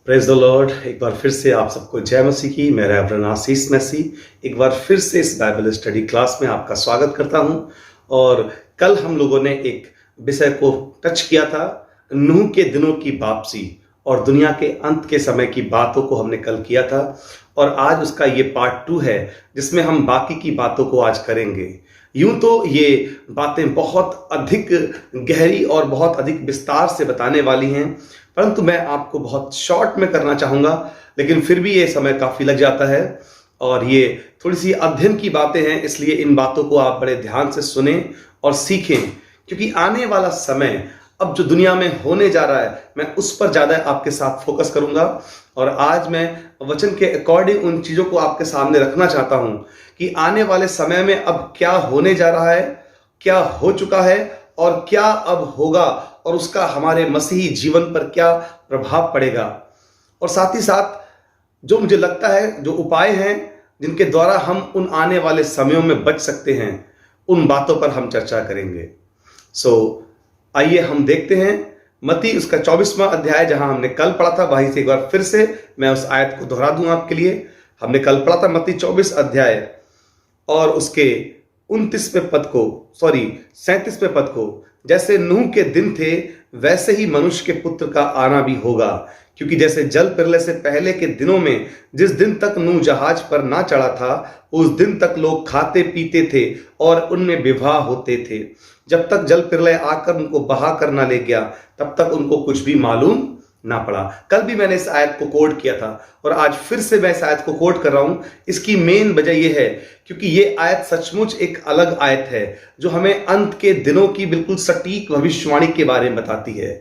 Praise the Lord. एक बार फिर से आप सबको जय मसीह की। मैं रेवरेंड आशीष मसीह एक बार फिर से इस बाइबल स्टडी क्लास में आपका स्वागत करता हूं। और कल हम लोगों ने एक विषय को टच किया था, नूह के दिनों की वापसी और दुनिया के अंत के समय की बातों को हमने कल किया था। और आज उसका ये पार्ट 2 है जिसमें हम बाकी की बातों को आज करेंगे। यूं तो ये बातें बहुत अधिक गहरी और बहुत अधिक विस्तार से बताने वाली हैं, परंतु मैं आपको बहुत शॉर्ट में करना चाहूंगा, लेकिन फिर भी ये समय काफी लग जाता है और ये थोड़ी सी अध्ययन की बातें हैं, इसलिए इन बातों को आप बड़े ध्यान से सुने और सीखें, क्योंकि आने वाला समय अब जो दुनिया में होने जा रहा है मैं उस पर ज्यादा आपके साथ फोकस करूंगा। और आज मैं वचन के अकॉर्डिंग उन चीजों को आपके सामने रखना चाहता हूं कि आने वाले समय में अब क्या होने जा रहा है, क्या हो चुका है और क्या अब होगा, और उसका हमारे मसीही जीवन पर क्या प्रभाव पड़ेगा। और साथ ही साथ जो मुझे लगता है जो उपाय हैं जिनके द्वारा हम उन आने वाले समयों में बच सकते हैं, उन बातों पर हम चर्चा करेंगे। आइए हम देखते हैं मत्ती उसका 24वां अध्याय, जहां हमने कल पढ़ा था वहीं से एक बार फिर से मैं उस आयत को दोहरा दूं आपके लिए। हमने कल पढ़ा था मत्ती 24 अध्याय और उसके 37वें पद को, जैसे नूह के दिन थे वैसे ही मनुष्य के पुत्र का आना भी होगा। क्योंकि जैसे जल प्रलय से पहले के दिनों में जिस दिन तक नूह जहाज पर ना चढ़ा था उस दिन तक लोग खाते पीते थे और उनमें विवाह होते थे, जब तक जल प्रलय आकर उनको बहा कर ना ले गया तब तक उनको कुछ भी मालूम ना पड़ा। कल भी मैंने इस आयत को कोट किया था और आज फिर से मैं इस आयत को कोट कर रहा हूं। इसकी मेन वजह यह है क्योंकि ये आयत सचमुच एक अलग आयत है जो हमें अंत के दिनों की बिल्कुल सटीक भविष्यवाणी के बारे में बताती है।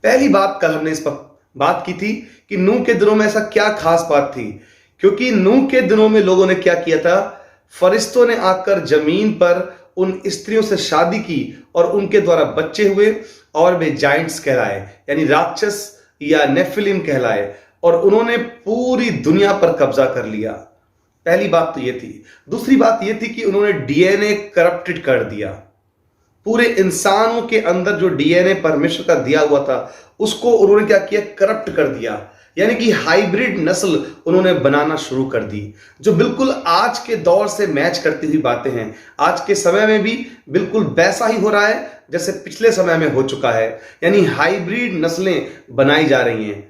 पहली बात कल हमने इस पर बात की थी कि नूह के दिनों में ऐसा क्या खास बात थी, क्योंकि नूह के दिनों में लोगों ने क्या किया था, फरिश्तों ने आकर जमीन पर उन स्त्रियों से शादी की और उनके द्वारा बच्चे हुए और वे जाइंट्स कहलाए, यानी राक्षस या नेफिलिम कहलाए, और उन्होंने पूरी दुनिया पर कब्जा कर लिया। पहली बात तो ये थी। दूसरी बात ये थी कि उन्होंने डीएनए करप्टेड कर दिया। पूरे इंसानों के अंदर जो डीएनए परमेश्वर का दिया हुआ था उसको उन्होंने क्या किया, करप्ट कर दिया, यानी कि हाइब्रिड नस्ल उन्होंने बनाना शुरू कर दी, जो बिल्कुल आज के दौर से मैच करती हुई बातें हैं। आज के समय में भी बिल्कुल वैसा ही हो रहा है जैसे पिछले समय में हो चुका है, यानी हाइब्रिड नस्लें बनाई जा रही हैं।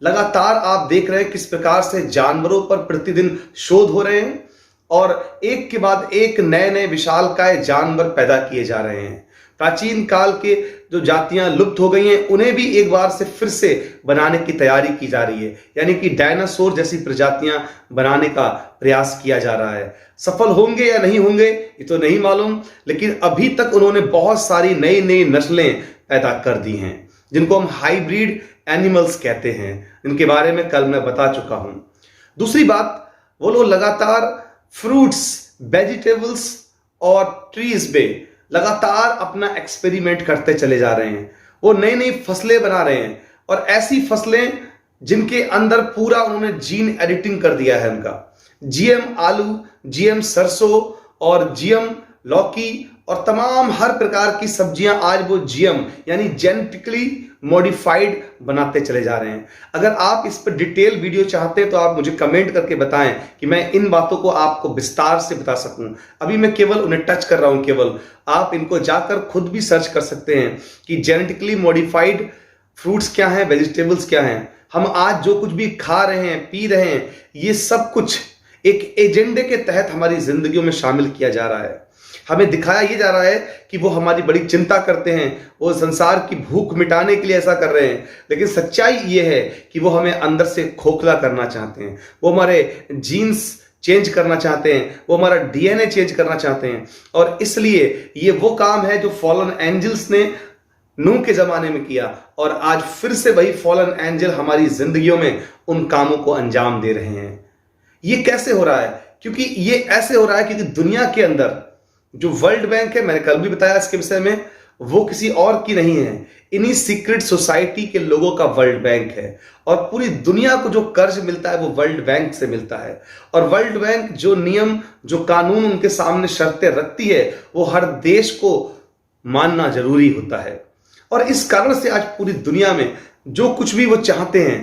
लगातार आप देख रहे हैं किस प्रकार से जानवरों पर प्रतिदिन शोध हो रहे हैं और एक के बाद एक नए नए विशालकाय जानवर पैदा किए जा रहे हैं। प्राचीन काल के जो जातियां लुप्त हो गई हैं उन्हें भी एक बार से फिर से बनाने की तैयारी की जा रही है, यानी कि डायनासोर जैसी प्रजातियां बनाने का प्रयास किया जा रहा है। सफल होंगे या नहीं होंगे ये तो नहीं मालूम, लेकिन अभी तक उन्होंने बहुत सारी नई नई नस्लें पैदा कर दी हैं जिनको हम हाइब्रिड एनिमल्स कहते हैं, जिनके बारे में कल मैं बता चुका हूं। दूसरी बात, वो लोग लगातार फ्रूट्स, वेजिटेबल्स और ट्रीज पे लगातार अपना एक्सपेरिमेंट करते चले जा रहे हैं। वो नई नई फसलें बना रहे हैं और ऐसी फसलें जिनके अंदर पूरा उन्होंने जीन एडिटिंग कर दिया है उनका। जीएम आलू, जीएम सरसों और जीएम लौकी और तमाम हर प्रकार की सब्जियां आज वो जीएम यानी जेनेटिकली मॉडिफाइड बनाते चले जा रहे हैं। अगर आप इस पर डिटेल वीडियो चाहते हैं तो आप मुझे कमेंट करके बताएं कि मैं इन बातों को आपको विस्तार से बता सकूं। अभी मैं केवल उन्हें टच कर रहा हूं, केवल आप इनको जाकर खुद भी सर्च कर सकते हैं कि जेनेटिकली मॉडिफाइड फ्रूट्स क्या हैं, वेजिटेबल्स क्या हैं। हम आज जो कुछ भी खा रहे हैं, पी रहे हैं, ये सब कुछ एक एजेंडे के तहत हमारी जिंदगियों में शामिल किया जा रहा है। हमें दिखाया यह जा रहा है कि वो हमारी बड़ी चिंता करते हैं, वो संसार की भूख मिटाने के लिए ऐसा कर रहे हैं, लेकिन सच्चाई ये है कि वो हमें अंदर से खोखला करना चाहते हैं। वो हमारे जीन्स चेंज करना चाहते हैं, वो हमारा डीएनए चेंज करना चाहते हैं। और इसलिए ये वो काम है जो फॉलन एंजल्स ने नूह के जमाने में किया और आज फिर से वही फॉलन एंजल हमारी जिंदगियों में उन कामों को अंजाम दे रहे हैं। ये कैसे हो रहा है? क्योंकि ये ऐसे हो रहा है क्योंकि दुनिया के अंदर जो वर्ल्ड बैंक है, मैंने कल भी बताया इसके विषय में, वो किसी और की नहीं है, इन्हीं सीक्रेट सोसाइटी के लोगों का वर्ल्ड बैंक है। और पूरी दुनिया को जो कर्ज मिलता है वो वर्ल्ड बैंक से मिलता है। और वर्ल्ड बैंक जो नियम, जो कानून उनके सामने शर्तें रखती है वो हर देश को मानना जरूरी होता है। और इस कारण से आज पूरी दुनिया में जो कुछ भी वो चाहते हैं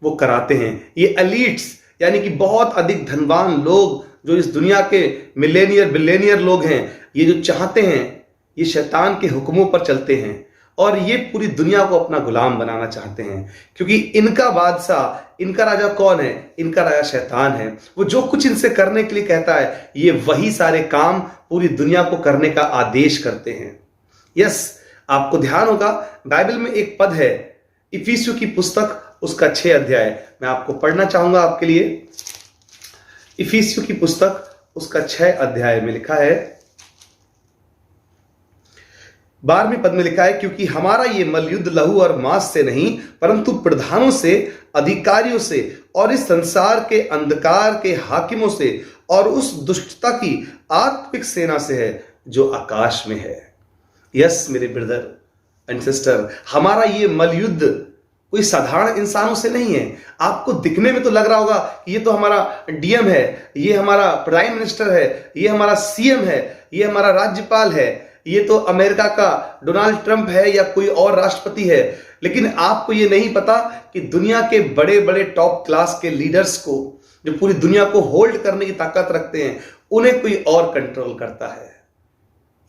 वो कराते हैं। ये एलीट्स यानी कि बहुत अधिक धनवान लोग जो इस दुनिया के मिलेनियर बिलियनियर लोग हैं, ये जो चाहते हैं, ये शैतान के हुक्मों पर चलते हैं और ये पूरी दुनिया को अपना गुलाम बनाना चाहते हैं, क्योंकि इनका बादशाह, इनका राजा कौन है? इनका राजा शैतान है। वो जो कुछ इनसे करने के लिए कहता है, ये वही सारे काम पूरी दुनिया को करने का आदेश करते हैं। यस, आपको ध्यान होगा बाइबल में एक पद है, इफिसियों की पुस्तक उसका 6 अध्याय, मैं आपको पढ़ना चाहूंगा आपके लिए। इफिसियों की पुस्तक उसका 6 अध्याय में लिखा है, 12वें पद में लिखा है, क्योंकि हमारा ये मलयुद्ध लहू और मांस से नहीं परंतु प्रधानों से, अधिकारियों से और इस संसार के अंधकार के हाकिमों से और उस दुष्टता की आत्मिक सेना से है जो आकाश में है। यस मेरे ब्रदर एंड सिस्टर, हमारा ये मलयुद्ध कोई साधारण इंसानों से नहीं है। आपको दिखने में तो लग रहा होगा कि ये तो हमारा डीएम है, ये हमारा प्राइम मिनिस्टर है, ये हमारा सीएम है, ये हमारा राज्यपाल है, ये तो अमेरिका का डोनाल्ड ट्रंप है या कोई और राष्ट्रपति है। लेकिन आपको ये नहीं पता कि दुनिया के बड़े बड़े टॉप क्लास के लीडर्स को, जो पूरी दुनिया को होल्ड करने की ताकत रखते हैं, उन्हें कोई और कंट्रोल करता है।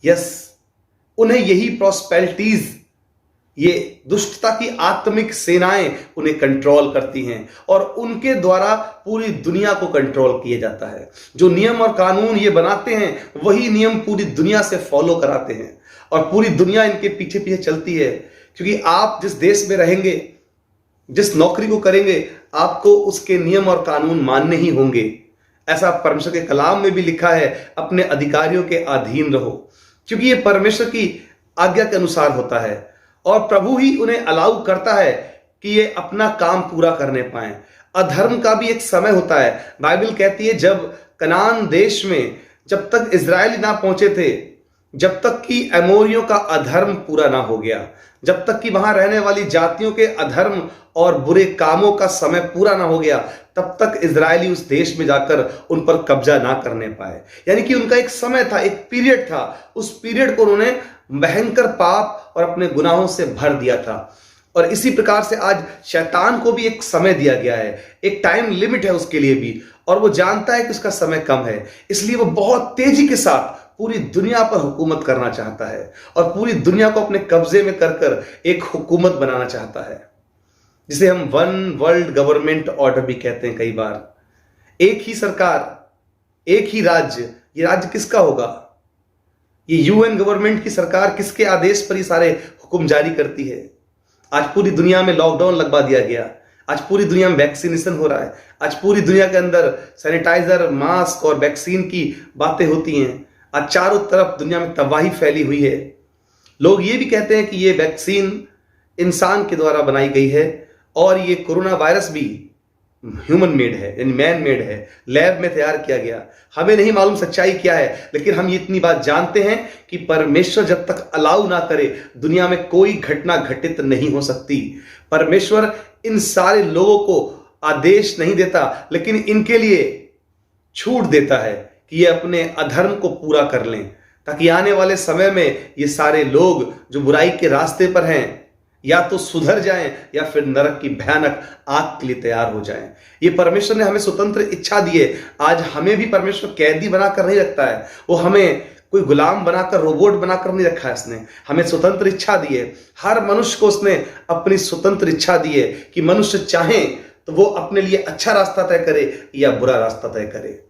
यस, उन्हें यही प्रॉस्पेरिटीज, ये दुष्टता की आत्मिक सेनाएं उन्हें कंट्रोल करती हैं और उनके द्वारा पूरी दुनिया को कंट्रोल किया जाता है। जो नियम और कानून ये बनाते हैं, वही नियम पूरी दुनिया से फॉलो कराते हैं और पूरी दुनिया इनके पीछे पीछे चलती है, क्योंकि आप जिस देश में रहेंगे, जिस नौकरी को करेंगे, आपको उसके नियम और कानून मानने ही होंगे। ऐसा परमेश्वर के कलाम में भी लिखा है, अपने अधिकारियों के अधीन रहो, क्योंकि ये परमेश्वर की आज्ञा के अनुसार होता है और प्रभु ही उन्हें अलाउ करता है कि ये अपना काम पूरा करने पाए। अधर्म का भी एक समय होता है। बाइबल कहती है, जब कनान देश में जब तक इजरायली ना पहुंचे थे, जब तक कि एमोरियों का अधर्म पूरा ना हो गया, जब तक कि वहां रहने वाली जातियों के अधर्म और बुरे कामों का समय पूरा ना हो गया, तब तक इजरायली उस देश में जाकर उन पर कब्जा ना करने पाए। यानी कि उनका एक समय था, एक पीरियड था, उस पीरियड को उन्होंने भयंकर पाप और अपने गुनाहों से भर दिया था। और इसी प्रकार से आज शैतान को भी एक समय दिया गया है, एक टाइम लिमिट है उसके लिए भी, और वो जानता है कि उसका समय कम है, इसलिए वो बहुत तेजी के साथ पूरी दुनिया पर हुकूमत करना चाहता है और पूरी दुनिया को अपने कब्जे में कर कर एक हुकूमत बनाना चाहता है, जिसे हम वन वर्ल्ड गवर्नमेंट ऑर्डर भी कहते हैं। कई बार एक ही सरकार, एक ही राज्य, ये राज्य किसका होगा? ये यूएन गवर्नमेंट की सरकार किसके आदेश पर ये सारे हुक्म जारी करती है? आज पूरी दुनिया में लॉकडाउन लगवा दिया गया, आज पूरी दुनिया में वैक्सीनेशन हो रहा है, आज पूरी दुनिया के अंदर सैनिटाइजर, मास्क और वैक्सीन की बातें होती हैं। आज चारों तरफ दुनिया में तबाही फैली हुई है। लोग ये भी कहते हैं कि ये वैक्सीन इंसान के द्वारा बनाई गई है और ये कोरोना वायरस भी ह्यूमन मेड है, यानी मैन मेड है, लैब में तैयार किया गया। हमें नहीं मालूम सच्चाई क्या है, लेकिन हम ये इतनी बात जानते हैं कि परमेश्वर जब तक अलाउ ना करे, दुनिया में कोई घटना घटित नहीं हो सकती। परमेश्वर इन सारे लोगों को आदेश नहीं देता, लेकिन इनके लिए छूट देता है कि ये अपने अधर्म को पूरा कर लें, ताकि आने वाले समय में ये सारे लोग जो बुराई के रास्ते पर हैं, या तो सुधर जाएं या फिर नरक की भयानक आग के लिए तैयार हो जाएं। ये परमेश्वर ने हमें स्वतंत्र इच्छा दी है। आज हमें भी परमेश्वर कैदी बनाकर नहीं रखता है, वो हमें कोई गुलाम बनाकर, रोबोट बनाकर नहीं रखा है। उसने हमें स्वतंत्र इच्छा दी है। हर मनुष्य को उसने अपनी स्वतंत्र इच्छा दी है कि मनुष्य चाहे तो वो अपने लिए अच्छा रास्ता तय करे या बुरा रास्ता तय करे।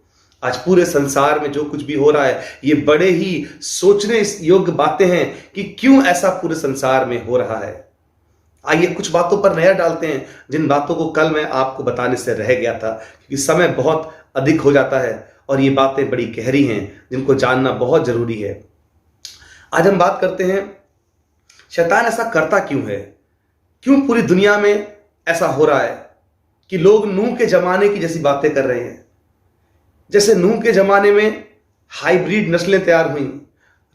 आज पूरे संसार में जो कुछ भी हो रहा है, ये बड़े ही सोचने योग्य बातें हैं कि क्यों ऐसा पूरे संसार में हो रहा है। आइए कुछ बातों पर नजर डालते हैं, जिन बातों को कल मैं आपको बताने से रह गया था, क्योंकि समय बहुत अधिक हो जाता है और ये बातें बड़ी गहरी हैं जिनको जानना बहुत जरूरी है। आज हम बात करते हैं, शैतान ऐसा करता क्यों है? क्यों पूरी दुनिया में ऐसा हो रहा है कि लोग नूह के जमाने की जैसी बातें कर रहे हैं? जैसे नूह के जमाने में हाइब्रिड नस्लें तैयार हुई,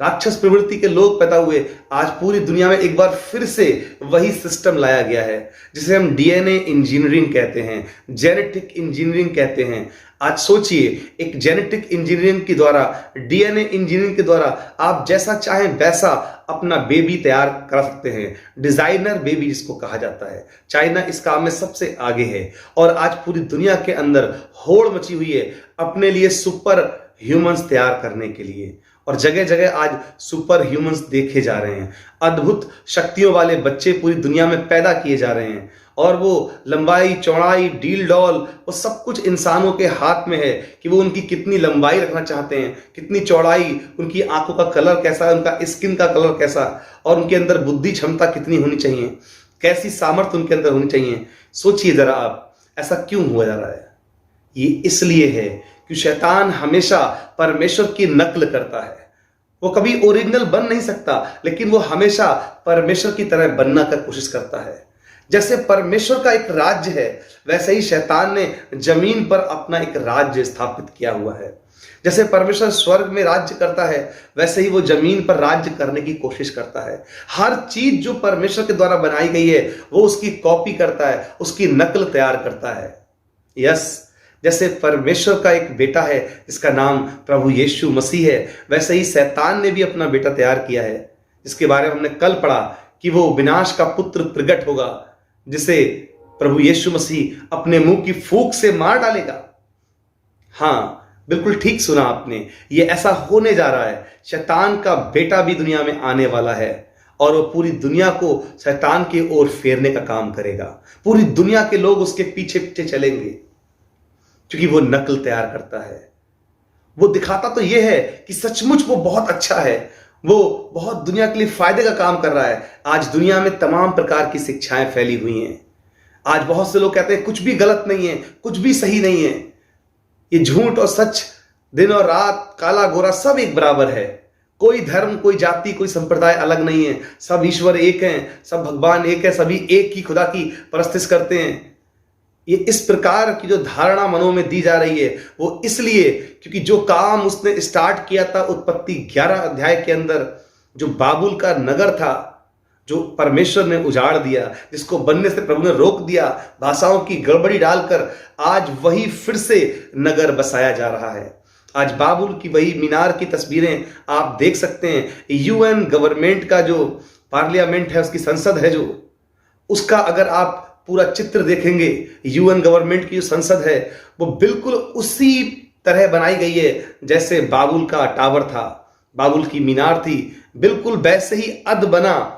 राक्षस प्रवृत्ति के लोग पैदा हुए। आज पूरी दुनिया में एक बार फिर से वही सिस्टम लाया गया है जिसे हम डीएनए इंजीनियरिंग कहते हैं, जेनेटिक इंजीनियरिंग कहते हैं। आज सोचिए, एक जेनेटिक इंजीनियरिंग के द्वारा, डीएनए इंजीनियरिंग के द्वारा आप जैसा चाहें वैसा अपना बेबी तैयार कर सकते हैं। डिजाइनर बेबी जिसको कहा जाता है। चाइना इस काम में सबसे आगे है और आज पूरी दुनिया के अंदर होड़ मची हुई है अपने लिए सुपर ह्यूमंस तैयार करने के लिए। और जगह जगह आज सुपर ह्यूमंस देखे जा रहे हैं। अद्भुत शक्तियों वाले बच्चे पूरी दुनिया में पैदा किए जा रहे हैं और वो लंबाई, चौड़ाई, डील डॉल, वो सब कुछ इंसानों के हाथ में है कि वो उनकी कितनी लंबाई रखना चाहते हैं, कितनी चौड़ाई, उनकी आंखों का कलर कैसा है, उनका स्किन का कलर कैसा, और उनके अंदर बुद्धि क्षमता कितनी होनी चाहिए, कैसी सामर्थ्य उनके अंदर होनी चाहिए। सोचिए जरा आप, ऐसा क्यों हुआ जा रहा है? ये इसलिए है कि शैतान हमेशा परमेश्वर की नकल करता है। वो कभी ओरिजिनल बन नहीं सकता, लेकिन वो हमेशा परमेश्वर की तरह बनना का कोशिश करता है। जैसे परमेश्वर का एक राज्य है, वैसे ही शैतान ने जमीन पर अपना एक राज्य स्थापित किया हुआ है। जैसे परमेश्वर स्वर्ग में राज्य करता है, वैसे ही वो जमीन पर राज्य करने की कोशिश करता है। हर चीज जो परमेश्वर के द्वारा बनाई गई है वो उसकी कॉपी करता है, उसकी नकल तैयार करता है। यस, जैसे परमेश्वर का एक बेटा है जिसका नाम प्रभु यीशु मसीह है, वैसे ही शैतान ने भी अपना बेटा तैयार किया है जिसके बारे में हमने कल पढ़ा कि वो विनाश का पुत्र प्रकट होगा, जिसे प्रभु यीशु मसीह अपने मुंह की फूंक से मार डालेगा। हाँ, बिल्कुल ठीक सुना आपने, ये ऐसा होने जा रहा है। शैतान का बेटा भी दुनिया में आने वाला है और वो पूरी दुनिया को शैतान की ओर फेरने का काम करेगा। पूरी दुनिया के लोग उसके पीछे पीछे चलेंगे क्योंकि वो नकल तैयार करता है। वो दिखाता तो ये है कि सचमुच वो बहुत अच्छा है, वो बहुत दुनिया के लिए फायदे का काम कर रहा है। आज दुनिया में तमाम प्रकार की शिक्षाएं फैली हुई हैं। आज बहुत से लोग कहते हैं कुछ भी गलत नहीं है, कुछ भी सही नहीं है, ये झूठ और सच, दिन और रात, काला गोरा सब एक बराबर है। कोई धर्म, कोई जाति, कोई संप्रदाय अलग नहीं है। सब ईश्वर एक हैं, सब भगवान एक है, सभी एक ही खुदा की परस्तिश करते हैं। ये इस प्रकार की जो धारणा मनों में दी जा रही है वो इसलिए क्योंकि जो काम उसने स्टार्ट किया था उत्पत्ति 11 अध्याय के अंदर, जो बाबुल का नगर था, जो परमेश्वर ने उजाड़ दिया, जिसको बनने से प्रभु ने रोक दिया, भाषाओं की गड़बड़ी डालकर, आज वही फिर से नगर बसाया जा रहा है। आज बाबुल की वही मीनार की तस्वीरें आप देख सकते हैं। यूएन गवर्नमेंट का जो पार्लियामेंट है, उसकी संसद है जो, उसका अगर आप पूरा चित्र देखेंगे, यूएन गवर्नमेंट की जो संसद है वो बिल्कुल उसी तरह बनाई गई है जैसे बाबुल का टावर था, बाबुल की मीनार थी, बिल्कुल वैसे ही अद बना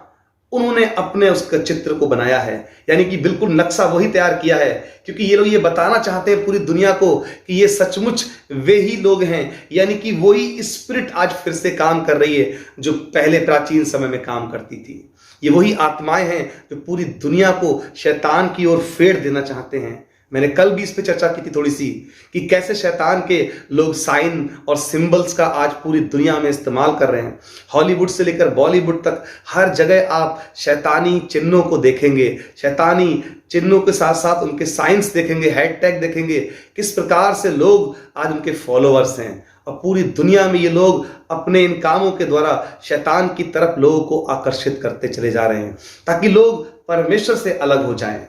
उन्होंने अपने उसका चित्र को बनाया है। यानी कि बिल्कुल नक्शा वही तैयार किया है, क्योंकि ये लोग ये बताना चाहते हैं पूरी दुनिया को कि ये सचमुच वे ही लोग हैं। यानी कि वही स्पिरिट आज फिर से काम कर रही है जो पहले प्राचीन समय में काम करती थी। ये वही आत्माएं हैं जो पूरी दुनिया को शैतान की ओर फेर देना चाहते हैं। मैंने कल भी इस पे चर्चा की थी थोड़ी सी कि कैसे शैतान के लोग साइन और सिंबल्स का आज पूरी दुनिया में इस्तेमाल कर रहे हैं। हॉलीवुड से लेकर बॉलीवुड तक हर जगह आप शैतानी चिन्हों को देखेंगे, शैतानी चिन्हों के साथ साथ उनके साइंस देखेंगे, हैशटैग देखेंगे, किस प्रकार से लोग आज उनके फॉलोअर्स हैं। और पूरी दुनिया में ये लोग अपने इन कामों के द्वारा शैतान की तरफ लोगों को आकर्षित करते चले जा रहे हैं ताकि लोग परमेश्वर से अलग हो जाएं।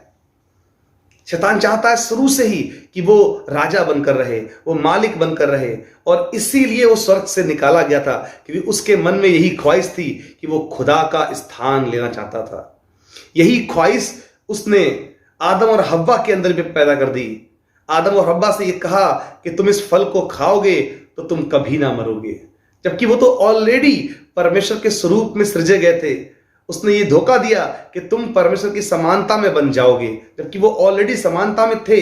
शैतान चाहता है शुरू से ही कि वो राजा बनकर रहे, वो मालिक बनकर रहे, और इसीलिए वो स्वर्ग से निकाला गया था क्योंकि उसके मन में यही ख्वाहिश थी कि वो खुदा का स्थान लेना चाहता था। यही ख्वाहिश उसने आदम और हव्वा के अंदर भी पैदा कर दी। आदम और हव्वा से ये कहा कि तुम इस फल को खाओगे तो तुम कभी ना मरोगे, जबकि वो तो ऑलरेडी परमेश्वर के स्वरूप में सृजे गए थे। उसने ये धोखा दिया कि तुम परमेश्वर की समानता में बन जाओगे, जबकि वो ऑलरेडी समानता में थे।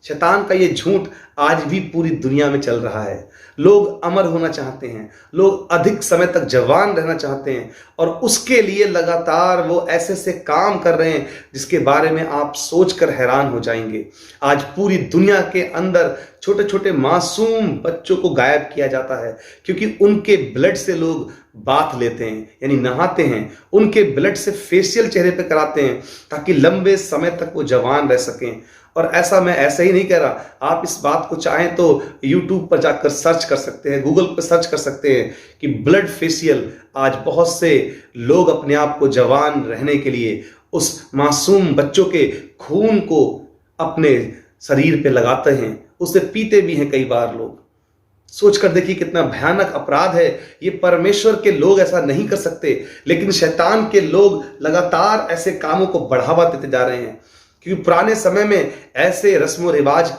शैतान का ये झूठ आज भी पूरी दुनिया में चल रहा है। लोग अमर होना चाहते हैं, लोग अधिक समय तक जवान रहना चाहते हैं, और उसके लिए लगातार वो ऐसे से काम कर रहे हैं जिसके बारे में आप सोचकर हैरान हो जाएंगे। आज पूरी दुनिया के अंदर छोटे छोटे मासूम बच्चों को गायब किया जाता है क्योंकि उनके ब्लड से लोग बाथ लेते हैं, यानी नहाते हैं, उनके ब्लड से फेशियल चेहरे पे कराते हैं ताकि लंबे समय तक वो जवान रह सकें। और ऐसा मैं ऐसे ही नहीं कह रहा, आप इस बात को चाहें तो YouTube पर जाकर सर्च कर सकते हैं, गूगल पर सर्च कर सकते हैं कि ब्लड फेशियल आज बहुत से लोग अपने आप को जवान रहने के लिए उस मासूम बच्चों के खून को अपने शरीर पे लगाते हैं, उसे पीते भी हैं कई बार लोग। सोच कर देखिए कितना भयानक अपराध है ये। परमेश्वर के लोग ऐसा नहीं कर सकते, लेकिन शैतान के लोग लगातार ऐसे कामों को बढ़ावा देते जा रहे हैं, क्योंकि पुराने समय में ऐसे रस्म रिवाज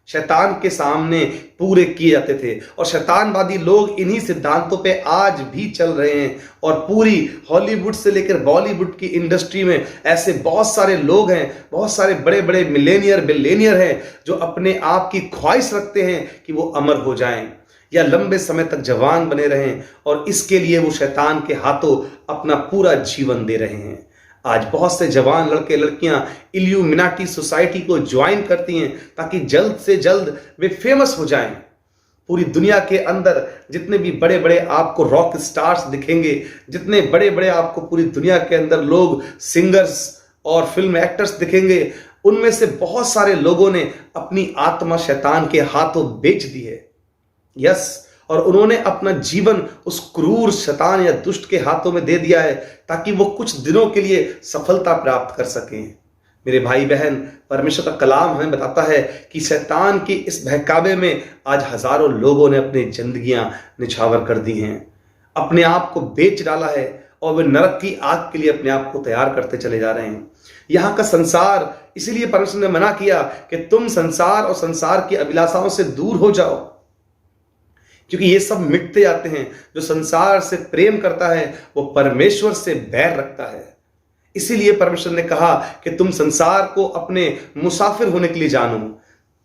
शैतान के सामने पूरे किए जाते थे और शैतानवादी लोग इन्हीं सिद्धांतों पे आज भी चल रहे हैं। और पूरी हॉलीवुड से लेकर बॉलीवुड की इंडस्ट्री में ऐसे बहुत सारे लोग हैं, बहुत सारे बड़े बड़े बिलियनियर हैं जो अपने आप की ख्वाहिश रखते हैं कि वो अमर हो जाएं या लंबे समय तक जवान बने रहें, और इसके लिए वो शैतान के हाथों अपना पूरा जीवन दे रहे हैं। आज बहुत से जवान लड़के लड़कियां इल्यूमिनाटी सोसाइटी को ज्वाइन करती हैं ताकि जल्द से जल्द वे फेमस हो जाएं। पूरी दुनिया के अंदर जितने भी बड़े बड़े आपको रॉक स्टार्स दिखेंगे, जितने बड़े बड़े आपको पूरी दुनिया के अंदर लोग सिंगर्स और फिल्म एक्टर्स दिखेंगे, उनमें से बहुत सारे लोगों ने अपनी आत्मा शैतान के हाथों बेच दी है। यस, और उन्होंने अपना जीवन उस क्रूर शैतान या दुष्ट के हाथों में दे दिया है ताकि वो कुछ दिनों के लिए सफलता प्राप्त कर सकें। मेरे भाई बहन, परमेश्वर का कलाम हमें बताता है कि शैतान की इस बहकावे में आज हजारों लोगों ने अपनी जिंदगियां निछावर कर दी हैं, अपने आप को बेच डाला है और वे नरक की आग के लिए अपने आप को तैयार करते चले जा रहे हैं। यहाँ का संसार, इसीलिए परमेश्वर ने मना किया कि तुम संसार और संसार की अभिलाषाओं से दूर हो जाओ, क्योंकि ये सब मिटते जाते हैं। जो संसार से प्रेम करता है वो परमेश्वर से बैर रखता है। इसीलिए परमेश्वर ने कहा कि तुम संसार को अपने मुसाफिर होने के लिए जानो।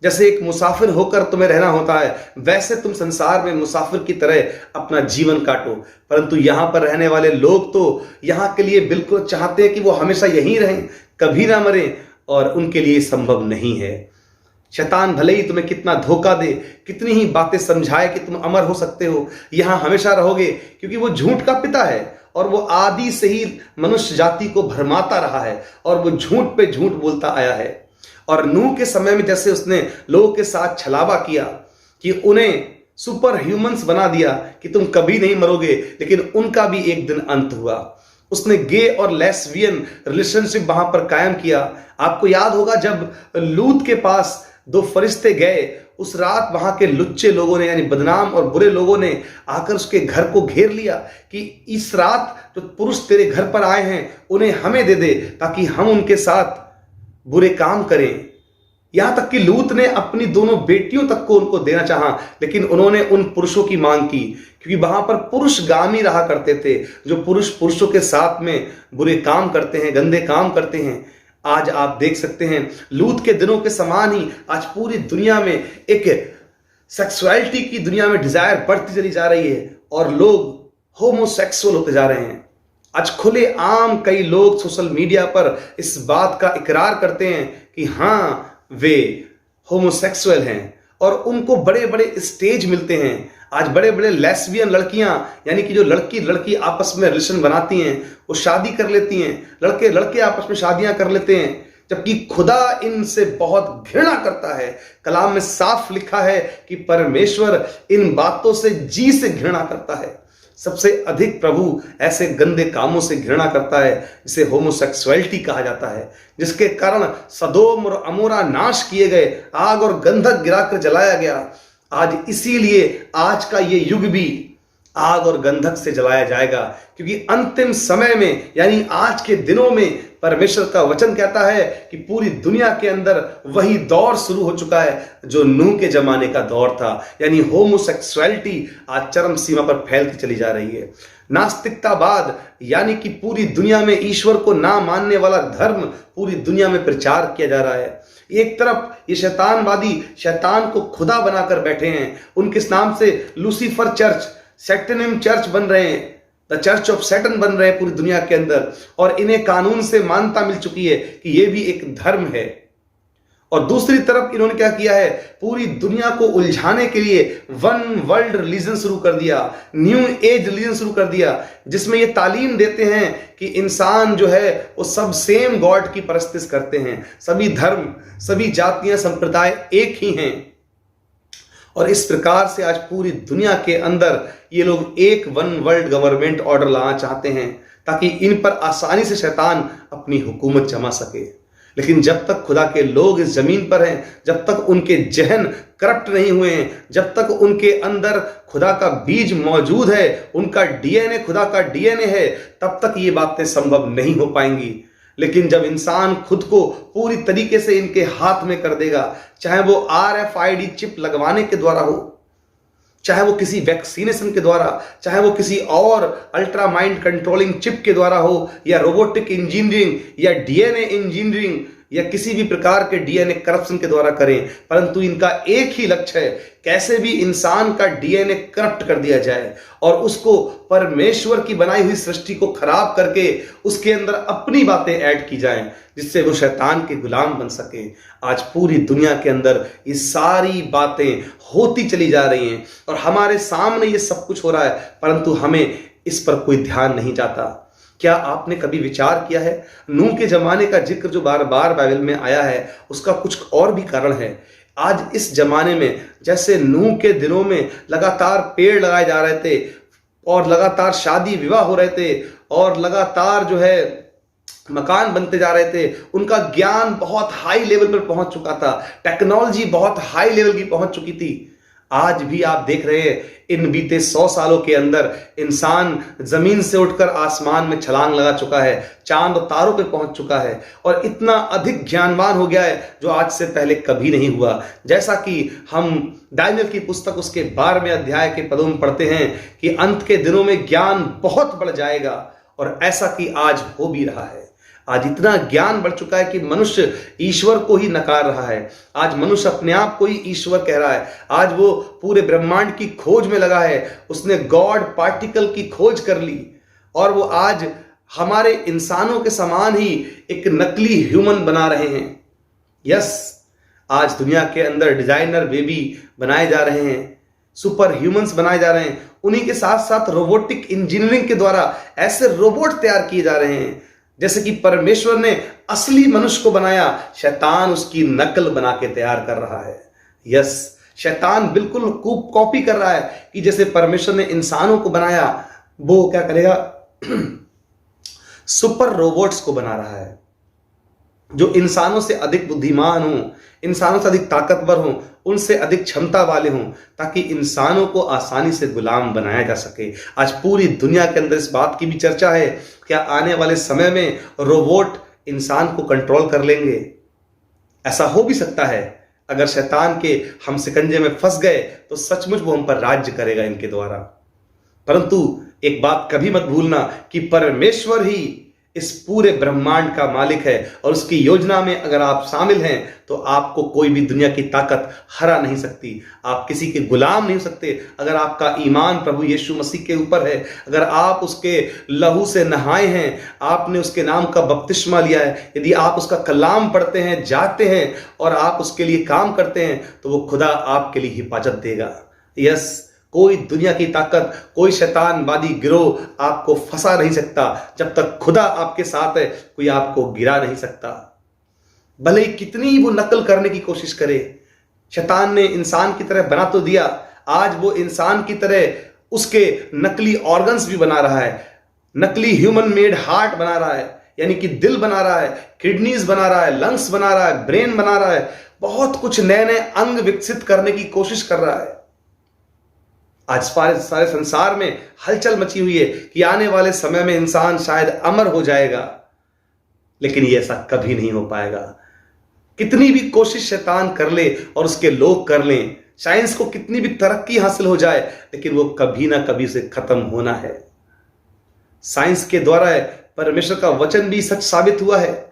जैसे एक मुसाफिर होकर तुम्हें रहना होता है, वैसे तुम संसार में मुसाफिर की तरह अपना जीवन काटो। परंतु यहां पर रहने वाले लोग तो यहां के लिए बिल्कुल चाहते हैं कि वो हमेशा यहीं रहें, कभी ना मरें, और उनके लिए संभव नहीं है। शैतान भले ही तुम्हें कितना धोखा दे, कितनी ही बातें समझाए कि तुम अमर हो सकते हो, यहां हमेशा रहोगे, क्योंकि वो झूठ का पिता है और वो आदि से ही मनुष्य जाति को भरमाता रहा है और वो झूठ पे झूठ बोलता आया है। और नूह के समय में जैसे उसने लोगों के साथ छलावा किया कि उन्हें सुपर ह्यूमंस बना दिया कि तुम कभी नहीं मरोगे, लेकिन उनका भी एक दिन अंत हुआ। उसने गे और लेस्बियन रिलेशनशिप वहां पर कायम किया। आपको याद होगा जब लूत के पास दो फरिश्ते गए, उस रात वहां के लुच्चे लोगों ने, यानी बदनाम और बुरे लोगों ने आकर उसके घर को घेर लिया कि इस रात जो पुरुष तेरे घर पर आए हैं उन्हें हमें दे दे ताकि हम उनके साथ बुरे काम करें। यहां तक कि लूत ने अपनी दोनों बेटियों तक को उनको देना चाहा, लेकिन उन्होंने उन पुरुषों की मांग की, क्योंकि वहां पर पुरुषगामी रहा करते थे, जो पुरुष पुरुषों के साथ में बुरे काम करते हैं, गंदे काम करते हैं। आज आप देख सकते हैं लूत के दिनों के समान ही आज पूरी दुनिया में एक सेक्सुअलिटी की दुनिया में डिजायर बढ़ती चली जा रही है और लोग होमोसेक्सुअल होते जा रहे हैं। आज खुले आम कई लोग सोशल मीडिया पर इस बात का इकरार करते हैं कि हां वे होमोसेक्सुअल हैं और उनको बड़े बड़े स्टेज मिलते हैं। आज बड़े बड़े लेस्बियन लड़कियां, यानी कि जो लड़की लड़की आपस में रिलेशन बनाती हैं, वो शादी कर लेती हैं, लड़के लड़के आपस में शादियां कर लेते हैं, जबकि खुदा इनसे बहुत घृणा करता है। कलाम में साफ लिखा है कि परमेश्वर इन बातों से जी से घृणा करता है। सबसे अधिक प्रभु ऐसे गंदे कामों से घृणा करता है जिसे होमोसेक्सुअलिटी कहा जाता है, जिसके कारण सदोम और अमोरा नाश किए गए, आग और गंधक गिराकर जलाया गया। आज इसीलिए आज का ये युग भी आग और गंधक से जलाया जाएगा, क्योंकि अंतिम समय में यानी आज के दिनों में परमेश्वर का वचन कहता है कि पूरी दुनिया के अंदर वही दौर शुरू हो चुका है जो नूह के जमाने का दौर था, यानी होमोसेक्सुअलिटी आज चरम सीमा पर फैलती चली जा रही है। नास्तिकतावाद, यानी कि पूरी दुनिया में ईश्वर को ना मानने वाला धर्म पूरी दुनिया में प्रचार किया जा रहा है। एक तरफ ये शैतानवादी शैतान को खुदा बनाकर बैठे हैं, उनके नाम से लूसीफर चर्च, सैटनिज्म चर्च बन रहे हैं, द चर्च ऑफ सैटन बन रहे हैं पूरी दुनिया के अंदर, और इन्हें कानून से मान्यता मिल चुकी है कि ये भी एक धर्म है। और दूसरी तरफ इन्होंने क्या किया है, पूरी दुनिया को उलझाने के लिए वन वर्ल्ड रिलीजन शुरू कर दिया, न्यू एज रिलीजन शुरू कर दिया, जिसमें ये तालीम देते हैं कि इंसान जो है वो सब सेम गॉड की परस्तिश करते हैं, सभी धर्म, सभी जातियां, संप्रदाय एक ही हैं। और इस प्रकार से आज पूरी दुनिया के अंदर ये लोग एक वन वर्ल्ड गवर्नमेंट ऑर्डर लाना चाहते हैं ताकि इन पर आसानी से शैतान अपनी हुकूमत जमा सके। लेकिन जब तक खुदा के लोग इस जमीन पर हैं, जब तक उनके जहन करप्ट नहीं हुए हैं, जब तक उनके अंदर खुदा का बीज मौजूद है, उनका डीएनए खुदा का डीएनए है, तब तक ये बातें संभव नहीं हो पाएंगी। लेकिन जब इंसान खुद को पूरी तरीके से इनके हाथ में कर देगा, चाहे वो RFID चिप लगवाने के द्वारा हो, चाहे वो किसी वैक्सीनेशन के द्वारा, चाहे वो किसी और अल्ट्रा माइंड कंट्रोलिंग चिप के द्वारा हो, या रोबोटिक इंजीनियरिंग या डीएनए इंजीनियरिंग या किसी भी प्रकार के डीएनए करप्शन के द्वारा करें, परंतु इनका एक ही लक्ष्य है, कैसे भी इंसान का डीएनए करप्ट कर दिया जाए और उसको परमेश्वर की बनाई हुई सृष्टि को खराब करके उसके अंदर अपनी बातें ऐड की जाएं, जिससे वो शैतान के गुलाम बन सके। आज पूरी दुनिया के अंदर ये सारी बातें होती चली जा रही हैं और हमारे सामने ये सब कुछ हो रहा है, परंतु हमें इस पर कोई ध्यान नहीं जाता। क्या आपने कभी विचार किया है, नूह के जमाने का जिक्र जो बार बार बाइबल में आया है, उसका कुछ और भी कारण है। आज इस जमाने में जैसे नूह के दिनों में लगातार पेड़ लगाए जा रहे थे और लगातार शादी विवाह हो रहे थे और लगातार जो है मकान बनते जा रहे थे, उनका ज्ञान बहुत हाई लेवल पर पहुंच चुका था, टेक्नोलॉजी बहुत हाई लेवल की पहुंच चुकी थी। आज भी आप देख रहे हैं, इन बीते 100 सालों के अंदर इंसान जमीन से उठकर आसमान में छलांग लगा चुका है, चांद और तारों पे पहुंच चुका है और इतना अधिक ज्ञानवान हो गया है जो आज से पहले कभी नहीं हुआ। जैसा कि हम दानियल की पुस्तक उसके 12वें अध्याय के पदों में पढ़ते हैं कि अंत के दिनों में ज्ञान बहुत बढ़ जाएगा, और ऐसा कि आज हो भी रहा है। आज इतना ज्ञान बढ़ चुका है कि मनुष्य ईश्वर को ही नकार रहा है। आज मनुष्य अपने आप को ही ईश्वर कह रहा है। आज वो पूरे ब्रह्मांड की खोज में लगा है, उसने गॉड पार्टिकल की खोज कर ली और वो आज हमारे इंसानों के समान ही एक नकली ह्यूमन बना रहे हैं। यस, आज दुनिया के अंदर डिजाइनर बेबी बनाए जा रहे हैं, सुपर ह्यूमंस बनाए जा रहे हैं। उन्हीं के साथ साथ रोबोटिक इंजीनियरिंग के द्वारा ऐसे रोबोट तैयार किए जा रहे हैं जैसे कि परमेश्वर ने असली मनुष्य को बनाया, शैतान उसकी नकल बना के तैयार कर रहा है। यस, शैतान बिल्कुल कॉपी कर रहा है कि जैसे परमेश्वर ने इंसानों को बनाया, वो क्या करेगा, सुपर रोबोट्स को बना रहा है जो इंसानों से अधिक बुद्धिमान हों, इंसानों से अधिक ताकतवर हों, उनसे अधिक क्षमता वाले हों, ताकि इंसानों को आसानी से गुलाम बनाया जा सके। आज पूरी दुनिया के अंदर इस बात की भी चर्चा है, क्या आने वाले समय में रोबोट इंसान को कंट्रोल कर लेंगे? ऐसा हो भी सकता है। अगर शैतान के हम शिकंजे में फंस गए तो सचमुच वो हम पर राज्य करेगा इनके द्वारा। परंतु एक बात कभी मत भूलना कि परमेश्वर ही इस पूरे ब्रह्मांड का मालिक है और उसकी योजना में अगर आप शामिल हैं तो आपको कोई भी दुनिया की ताकत हरा नहीं सकती। आप किसी के गुलाम नहीं हो सकते। अगर आपका ईमान प्रभु यीशु मसीह के ऊपर है, अगर आप उसके लहू से नहाए हैं, आपने उसके नाम का बपतिस्मा लिया है, यदि आप उसका कलाम पढ़ते हैं, जाते हैं और आप उसके लिए काम करते हैं, तो वो खुदा आपके लिए हिफाजत देगा। यस, कोई दुनिया की ताकत, कोई शैतानवादी गिरोह आपको फंसा नहीं सकता। जब तक खुदा आपके साथ है, कोई आपको गिरा नहीं सकता। भले ही कितनी ही वो नकल करने की कोशिश करे, शैतान ने इंसान की तरह बना तो दिया, आज वो इंसान की तरह उसके नकली ऑर्गन्स भी बना रहा है, नकली ह्यूमन मेड हार्ट बना रहा है, यानी कि दिल बना रहा है, किडनीज बना रहा है, लंग्स बना रहा है, ब्रेन बना रहा है, बहुत कुछ नए नए अंग विकसित करने की कोशिश कर रहा है। आज सारे संसार में हलचल मची हुई है कि आने वाले समय में इंसान शायद अमर हो जाएगा, लेकिन ये ऐसा कभी नहीं हो पाएगा। कितनी भी कोशिश शैतान कर ले और उसके लोग कर लें, साइंस को कितनी भी तरक्की हासिल हो जाए, लेकिन वो कभी ना कभी से खत्म होना है। साइंस के द्वारा परमेश्वर का वचन भी सच साबित हुआ है,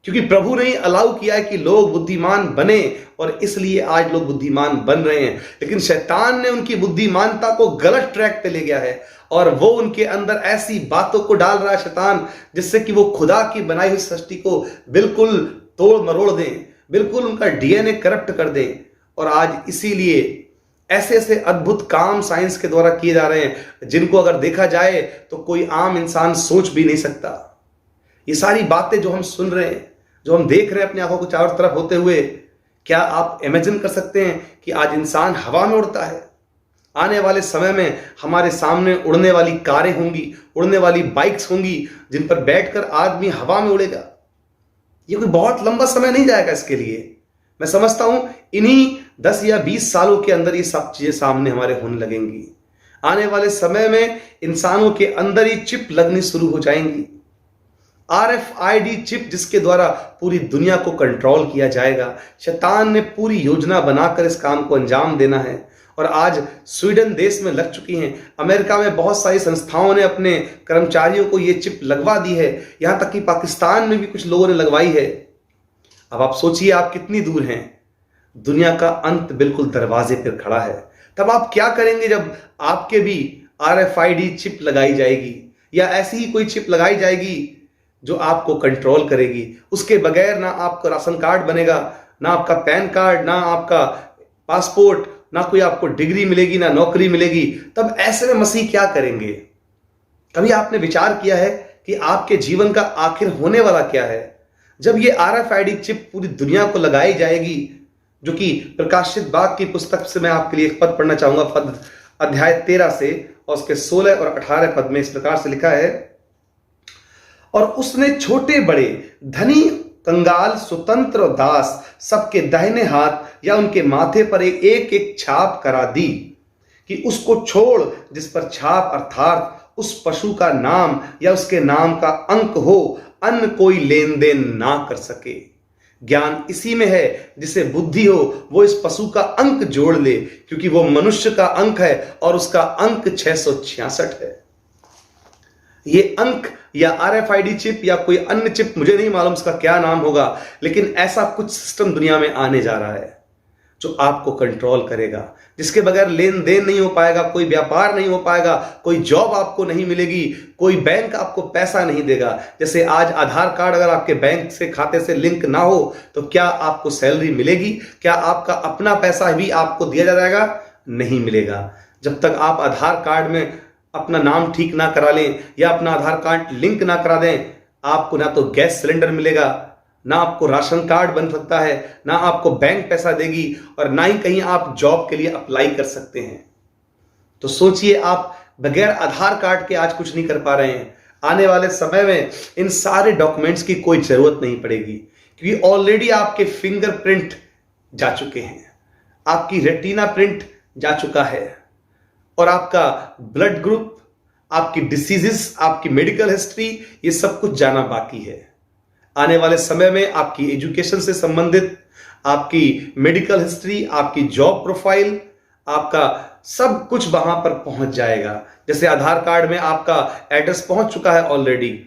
क्योंकि प्रभु ने अलाउ किया है कि लोग बुद्धिमान बने और इसलिए आज लोग बुद्धिमान बन रहे हैं। लेकिन शैतान ने उनकी बुद्धिमानता को गलत ट्रैक पे ले गया है और वो उनके अंदर ऐसी बातों को डाल रहा है शैतान, जिससे कि वो खुदा की बनाई हुई सृष्टि को बिल्कुल तोड़ मरोड़ दें, बिल्कुल उनका डीएनए करप्ट कर दे। और आज इसीलिए ऐसे ऐसे अद्भुत काम साइंस के द्वारा किए जा रहे हैं जिनको अगर देखा जाए तो कोई आम इंसान सोच भी नहीं सकता। ये सारी बातें जो हम सुन रहे हैं, जो हम देख रहे हैं अपनी आंखों को चारों तरफ होते हुए, क्या आप इमेजिन कर सकते हैं कि आज इंसान हवा में उड़ता है? आने वाले समय में हमारे सामने उड़ने वाली कारें होंगी, उड़ने वाली बाइक्स होंगी जिन पर बैठकर आदमी हवा में उड़ेगा। ये कोई बहुत लंबा समय नहीं जाएगा इसके लिए। मैं समझता हूं इन्हीं 10 या 20 सालों के अंदर ये सब चीजें सामने हमारे होने लगेंगी। आने वाले समय में इंसानों के अंदर ही चिप लगनी शुरू हो जाएंगी, RFID चिप, जिसके द्वारा पूरी दुनिया को कंट्रोल किया जाएगा। शैतान ने पूरी योजना बनाकर इस काम को अंजाम देना है और आज स्वीडन देश में लग चुकी हैं। अमेरिका में बहुत सारी संस्थाओं ने अपने कर्मचारियों को ये चिप लगवा दी है, यहां तक कि पाकिस्तान में भी कुछ लोगों ने लगवाई है। अब आप सोचिए आप कितनी दूर हैं, दुनिया का अंत बिल्कुल दरवाजे पर खड़ा है। तब आप क्या करेंगे जब आपके भी RFID चिप लगाई जाएगी या ऐसी ही कोई चिप लगाई जाएगी जो आपको कंट्रोल करेगी। उसके बगैर ना आपका राशन कार्ड बनेगा, ना आपका पैन कार्ड, ना आपका पासपोर्ट, ना कोई आपको डिग्री मिलेगी, ना नौकरी मिलेगी। तब ऐसे में मसीह क्या करेंगे? कभी आपने विचार किया है कि आपके जीवन का आखिर होने वाला क्या है? जब ये RFID चिप पूरी दुनिया को लगाई जाएगी, जो कि प्रकाशित बाग की पुस्तक से मैं आपके लिए एक पद पढ़ना चाहूंगा, पद अध्याय 13 से और उसके 16 और 18 पद में इस प्रकार से लिखा है, और उसने छोटे बड़े, धनी कंगाल, स्वतंत्र और दास सबके दाहिने हाथ या उनके माथे पर एक एक छाप करा दी कि उसको छोड़ जिस पर छाप अर्थात उस पशु का नाम या उसके नाम का अंक हो, अन्य कोई लेन देन ना कर सके। ज्ञान इसी में है, जिसे बुद्धि हो वो इस पशु का अंक जोड़ ले, क्योंकि वो मनुष्य का अंक है और उसका अंक 666 है। ये अंक या RFID चिप या कोई अन्य चिप, मुझे नहीं मालूम उसका क्या नाम होगा, लेकिन ऐसा कुछ सिस्टम दुनिया में आने जा रहा है जो आपको कंट्रोल करेगा, जिसके बगैर लेन देन नहीं हो पाएगा, कोई व्यापार नहीं हो पाएगा, कोई जॉब आपको नहीं मिलेगी, कोई बैंक आपको पैसा नहीं देगा। जैसे आज आधार कार्ड अगर आपके बैंक से खाते से लिंक ना हो तो क्या आपको सैलरी मिलेगी? क्या आपका अपना पैसा भी आपको दिया जाएगा? नहीं मिलेगा। जब तक आप आधार कार्ड में अपना नाम ठीक ना करा लें या अपना आधार कार्ड लिंक ना करा दें, आपको ना तो गैस सिलेंडर मिलेगा, ना आपको राशन कार्ड बन सकता है, ना आपको बैंक पैसा देगी और ना ही कहीं आप जॉब के लिए अप्लाई कर सकते हैं। तो सोचिए, आप बगैर आधार कार्ड के आज कुछ नहीं कर पा रहे हैं। आने वाले समय में इन सारे डॉक्यूमेंट्स की कोई जरूरत नहीं पड़ेगी, क्योंकि ऑलरेडी आपके फिंगरप्रिंट जा चुके हैं, आपकी रेटिना प्रिंट जा चुका है और आपका ब्लड ग्रुप, आपकी डिसीजेस, आपकी मेडिकल हिस्ट्री, ये सब कुछ जाना बाकी है। आने वाले समय में आपकी एजुकेशन से संबंधित आपकी मेडिकल हिस्ट्री, आपकी जॉब प्रोफाइल, आपका सब कुछ वहां पर पहुंच जाएगा। जैसे आधार कार्ड में आपका एड्रेस पहुंच चुका है ऑलरेडी,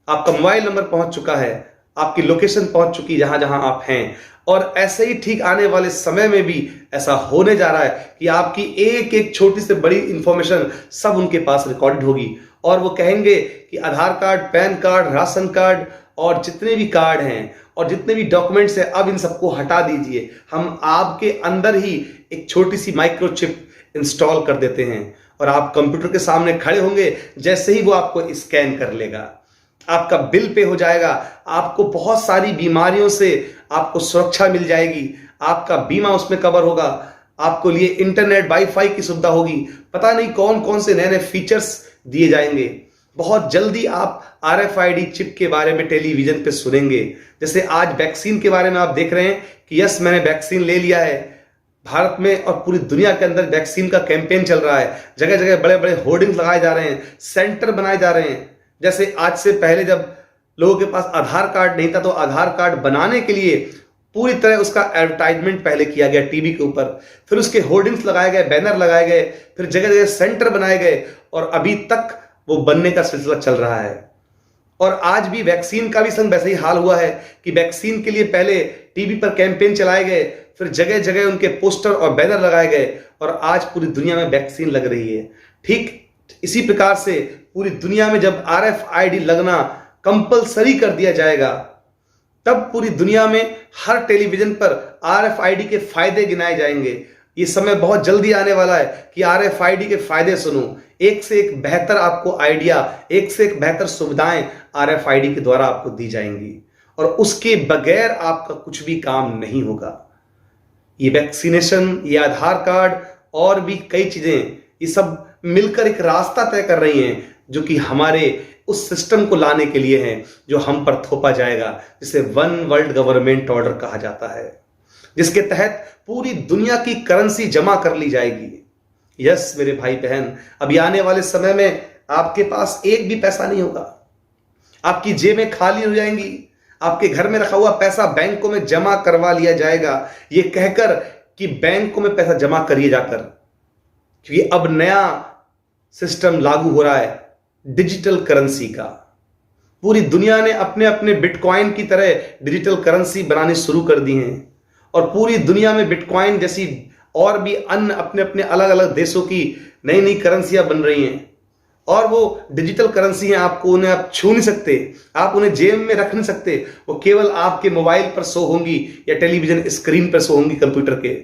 आपका मोबाइल नंबर पहुंच चुका है, आपकी लोकेशन पहुंच चुकी है जहां जहां आप हैं। और ऐसे ही ठीक आने वाले समय में भी ऐसा होने जा रहा है कि आपकी एक एक छोटी से बड़ी इंफॉर्मेशन सब उनके पास रिकॉर्डेड होगी और वो कहेंगे कि Aadhaar card, PAN card, ration card और जितने भी कार्ड हैं और जितने भी डॉक्यूमेंट्स हैं, अब इन सबको हटा दीजिए। हम आपके अंदर ही एक छोटी सी माइक्रोचिप इंस्टॉल कर देते हैं और आप कंप्यूटर के सामने खड़े होंगे, जैसे ही वो आपको स्कैन कर लेगा, आपका बिल पे हो जाएगा, आपको बहुत सारी बीमारियों से आपको सुरक्षा मिल जाएगी, आपका बीमा उसमें कवर होगा, आपको लिए इंटरनेट, वाईफाई की सुविधा होगी, पता नहीं कौन कौन से नए नए फीचर्स दिए जाएंगे। बहुत जल्दी आप RFID चिप के बारे में टेलीविजन पे सुनेंगे। जैसे आज वैक्सीन के बारे में आप देख रहे हैं कि यस, मैंने वैक्सीन ले लिया है। भारत में और पूरी दुनिया के अंदर वैक्सीन का कैंपेन चल रहा है, जगह जगह बड़े बड़े होर्डिंग्स लगाए जा रहे हैं, सेंटर बनाए जा रहे हैं। जैसे आज से पहले जब लोगों के पास आधार कार्ड नहीं था तो आधार कार्ड बनाने के लिए पूरी तरह उसका एडवर्टाइजमेंट पहले किया गया टीवी के ऊपर, फिर उसके होर्डिंग्स लगाए गए, बैनर लगाए गए, फिर जगह जगह सेंटर बनाए गए और अभी तक वो बनने का सिलसिला चल रहा है। और आज भी वैक्सीन का भी संग वैसे ही हाल हुआ है कि वैक्सीन के लिए पहले टीवी पर कैंपेन चलाए गए, फिर जगह जगह उनके पोस्टर और बैनर लगाए गए और आज पूरी दुनिया में वैक्सीन लग रही है। ठीक इसी प्रकार से पूरी दुनिया में जब RFID लगना कंपलसरी कर दिया जाएगा, तब पूरी दुनिया में हर टेलीविजन पर RFID के फायदे गिनाए जाएंगे। ये समय बहुत जल्दी आने वाला है कि RFID के फायदे सुनो। एक से एक बेहतर आपको आइडिया, एक से एक बेहतर सुविधाएं RFID के द्वारा आपको दी जाएंगी और उसके बगैर आपका कुछ भी काम नहीं होगा। ये वैक्सीनेशन, ये आधार कार्ड और भी कई चीजें, ये सब मिलकर एक रास्ता तय कर रही हैं जो कि हमारे उस सिस्टम को लाने के लिए हैं जो हम पर थोपा जाएगा, जिसे वन वर्ल्ड गवर्नमेंट ऑर्डर कहा जाता है, जिसके तहत पूरी दुनिया की करेंसी जमा कर ली जाएगी। यस मेरे भाई बहन, अभी आने वाले समय में आपके पास एक भी पैसा नहीं होगा, आपकी जेबें खाली हो जाएंगी, आपके घर में रखा हुआ पैसा बैंकों में जमा करवा लिया जाएगा, ये कहकर कि बैंकों में पैसा जमा करिए जाकर, क्योंकि अब नया सिस्टम लागू हो रहा है डिजिटल करेंसी का। पूरी दुनिया ने अपने अपने बिटकॉइन की तरह डिजिटल करेंसी बनानी शुरू कर दी हैं और पूरी दुनिया में बिटकॉइन जैसी और भी अन्य अपने अपने अलग अलग देशों की नई नई करेंसियां बन रही हैं और वो डिजिटल करेंसी हैं। आपको उन्हें आप छू नहीं सकते, आप उन्हें जेब में रख नहीं सकते, वो केवल आपके मोबाइल पर शो होंगी या टेलीविजन स्क्रीन पर शो होंगी कंप्यूटर के।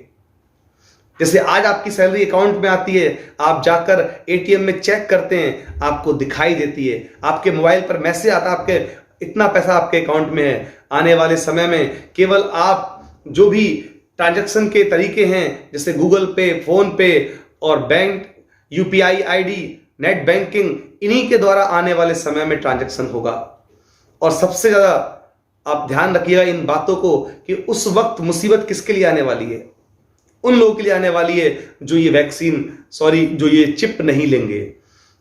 जैसे आज आपकी सैलरी अकाउंट में आती है, आप जाकर ATM में चेक करते हैं, आपको दिखाई देती है, आपके मोबाइल पर मैसेज आता है आपके इतना पैसा आपके अकाउंट में है। आने वाले समय में केवल आप जो भी ट्रांजैक्शन के तरीके हैं जैसे गूगल पे, फोन पे और bank UPI ID, net banking, इन्हीं के द्वारा आने वाले समय में ट्रांजैक्शन होगा। और सबसे ज्यादा आप ध्यान रखिएगा इन बातों को कि उस वक्त मुसीबत किसके लिए आने वाली है? उन लोगों के लिए आने वाली है जो ये चिप नहीं लेंगे,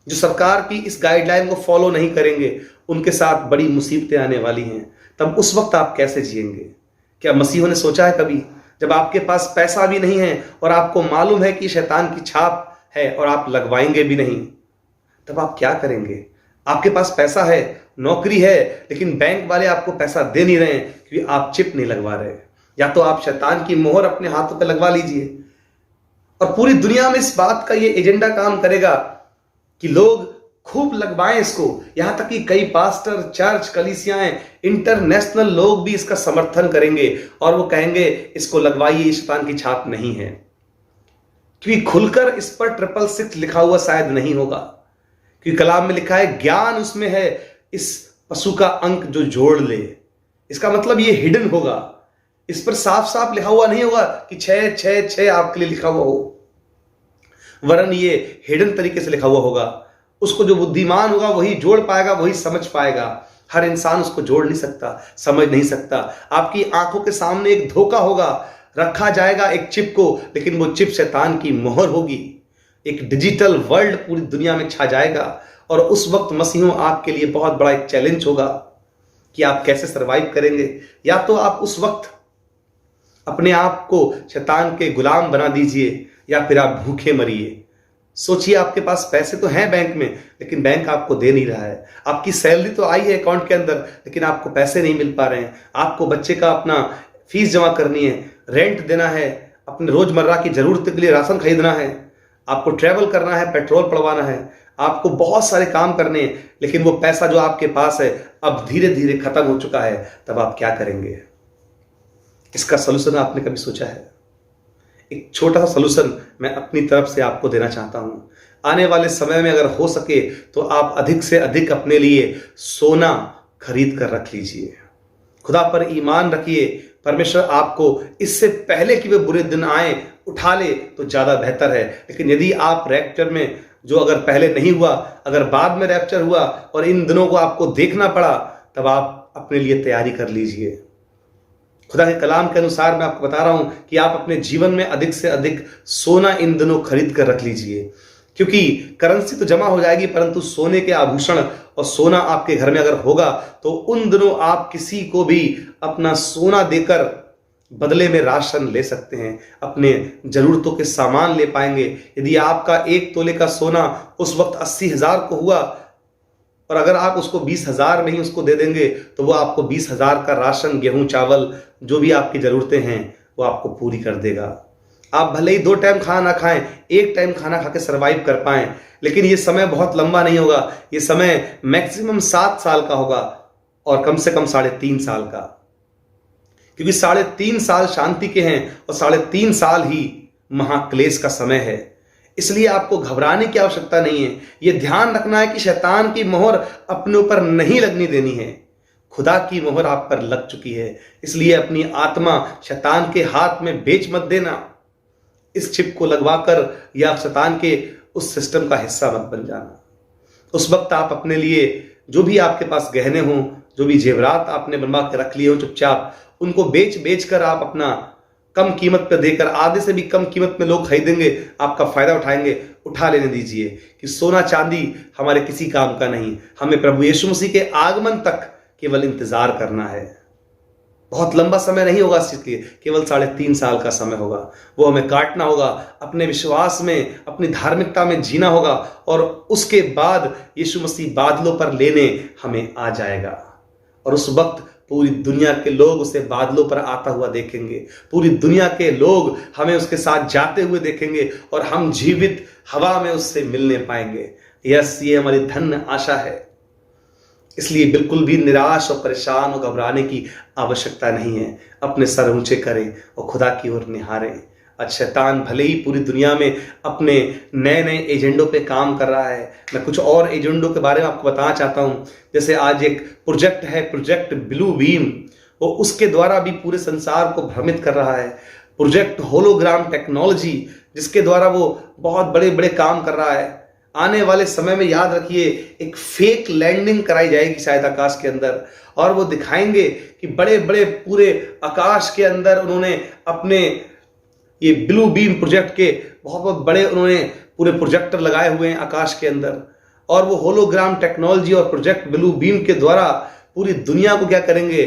जो सरकार की इस गाइडलाइन को फॉलो नहीं करेंगे, उनके साथ बड़ी मुसीबतें आने वाली हैं। तब उस वक्त आप कैसे जिएंगे? क्या मसीहों ने सोचा है कभी, जब आपके पास पैसा भी नहीं है और आपको मालूम है कि शैतान की छाप है और आप लगवाएंगे भी नहीं, तब आप क्या करेंगे? आपके पास पैसा है, नौकरी है, लेकिन बैंक वाले आपको पैसा दे नहीं रहे हैं क्योंकि आप चिप नहीं लगवा रहे। या तो आप शैतान की मोहर अपने हाथों पे लगवा लीजिए। और पूरी दुनिया में इस बात का ये एजेंडा काम करेगा कि लोग खूब लगवाएं इसको, यहां तक कि कई पास्टर, चर्च, कलीसियाएं, इंटरनेशनल लोग भी इसका समर्थन करेंगे और वो कहेंगे इसको लगवाइए, शैतान की छाप नहीं है। क्योंकि खुलकर इस पर 666 लिखा हुआ शायद नहीं होगा, क्योंकि कलाम में लिखा है ज्ञान उसमें है इस पशु का अंक जो जोड़ ले। इसका मतलब ये हिडन होगा, इस पर साफ साफ लिखा हुआ नहीं होगा कि 666 आपके लिए लिखा हुआ हो, वरन ये हिडन तरीके से लिखा हुआ होगा। उसको जो बुद्धिमान होगा वही जोड़ पाएगा, वही समझ पाएगा। हर इंसान उसको जोड़ नहीं सकता, समझ नहीं सकता। आपकी आंखों के सामने एक धोखा होगा, रखा जाएगा एक चिप को, लेकिन वो चिप शैतान की मोहर होगी। एक डिजिटल वर्ल्ड पूरी दुनिया में छा जाएगा और उस वक्त मसीहों आपके लिए बहुत बड़ा एक चैलेंज होगा कि आप कैसे सरवाइव करेंगे। या तो आप उस वक्त अपने आप को शैतान के गुलाम बना दीजिए या फिर आप भूखे मरिए। सोचिए, आपके पास पैसे तो हैं बैंक में, लेकिन बैंक आपको दे नहीं रहा है। आपकी सैलरी तो आई है अकाउंट के अंदर, लेकिन आपको पैसे नहीं मिल पा रहे हैं। आपको बच्चे का अपना फीस जमा करनी है, रेंट देना है, अपने रोजमर्रा की जरूरत के लिए राशन खरीदना है, आपको ट्रैवल करना है, पेट्रोल पड़वाना है, आपको बहुत सारे काम करने हैं, लेकिन वो पैसा जो आपके पास है अब धीरे धीरे खत्म हो चुका है। तब आप क्या करेंगे? इसका सलूशन आपने कभी सोचा है? एक छोटा सा सलूशन मैं अपनी तरफ से आपको देना चाहता हूं। आने वाले समय में अगर हो सके तो आप अधिक से अधिक अपने लिए सोना खरीद कर रख लीजिए। खुदा पर ईमान रखिए। परमेश्वर आपको इससे पहले कि वे बुरे दिन आए उठा ले तो ज्यादा बेहतर है। लेकिन यदि आप रैप्चर में, जो अगर पहले नहीं हुआ, अगर बाद में रैप्चर हुआ और इन दिनों को आपको देखना पड़ा, तब आप अपने लिए तैयारी कर लीजिए। खुदा के कलाम के अनुसार मैं आपको बता रहा हूं कि आप अपने जीवन में अधिक से अधिक सोना इन दिनों खरीद कर रख लीजिए, क्योंकि करेंसी तो जमा हो जाएगी, परंतु सोने के आभूषण और सोना आपके घर में अगर होगा तो उन दिनों आप किसी को भी अपना सोना देकर बदले में राशन ले सकते हैं, अपने जरूरतों के सामान ले पाएंगे। यदि आपका 1 तोले का सोना उस वक्त 80,000 को हुआ और अगर आप उसको 20,000 में ही उसको दे देंगे तो वो आपको 20,000 का राशन, गेहूं, चावल, जो भी आपकी जरूरतें हैं वो आपको पूरी कर देगा। आप भले ही 2 टाइम खाना ना खाएं, 1 टाइम खाना खा के सर्वाइव कर पाएं, लेकिन ये समय बहुत लंबा नहीं होगा। ये समय मैक्सिमम 7 साल का होगा और कम से कम 3.5 साल का। क्योंकि 3.5 साल शांति के हैं और 3.5 साल ही महाक्लेश का समय है। इसलिए आपको घबराने की आवश्यकता नहीं है। यह ध्यान रखना है कि शैतान की मोहर अपने ऊपर नहीं लगनी देनी है। खुदा की मोहर आप पर लग चुकी है, इसलिए अपनी आत्मा शैतान के हाथ में बेच मत देना। इस चिप को लगवाकर या शैतान के उस सिस्टम का हिस्सा मत बन जाना। उस वक्त आप अपने लिए जो भी आपके पास गहने हों, जो भी जेवरात आपने बनवा के रख लिए हो, चुपचाप उनको बेच कर आप अपना कम कीमत पर देकर, आधे से भी कम कीमत में लोग खरीदेंगे, आपका फायदा उठाएंगे, उठा लेने दीजिए। कि सोना चांदी हमारे किसी काम का नहीं, हमें प्रभु यीशु मसीह के आगमन तक केवल इंतजार करना है। बहुत लंबा समय नहीं होगा, केवल 3.5 साल का समय होगा। वो हमें काटना होगा, अपने विश्वास में, अपनी धार्मिकता में जीना होगा, और उसके बाद यीशु मसीह बादलों पर लेने हमें आ जाएगा। और उस वक्त पूरी दुनिया के लोग उसे बादलों पर आता हुआ देखेंगे। पूरी दुनिया के लोग हमें उसके साथ जाते हुए देखेंगे और हम जीवित हवा में उससे मिलने पाएंगे। यस, ये हमारी धन्य आशा है। इसलिए बिल्कुल भी निराश और परेशान और घबराने की आवश्यकता नहीं है। अपने सर ऊंचे करें और खुदा की ओर निहारें। आज शैतान भले ही पूरी दुनिया में अपने नए नए एजेंडों पे काम कर रहा है। मैं कुछ और एजेंडों के बारे में आपको बताना चाहता हूँ। जैसे आज एक प्रोजेक्ट है, प्रोजेक्ट ब्लू बीम, वो उसके द्वारा भी पूरे संसार को भ्रमित कर रहा है। प्रोजेक्ट होलोग्राम टेक्नोलॉजी, जिसके द्वारा वो बहुत बड़े बड़े काम कर रहा है। आने वाले समय में याद रखिए, एक फेक लैंडिंग कराई जाएगी शायद आकाश के अंदर, और वो दिखाएंगे कि बड़े बड़े पूरे आकाश के अंदर उन्होंने अपने ये ब्लू बीम प्रोजेक्ट के बहुत बहुत बड़े उन्होंने पूरे प्रोजेक्टर लगाए हुए हैं आकाश के अंदर, और वो होलोग्राम टेक्नोलॉजी और प्रोजेक्ट ब्लू बीम के द्वारा पूरी दुनिया को क्या करेंगे,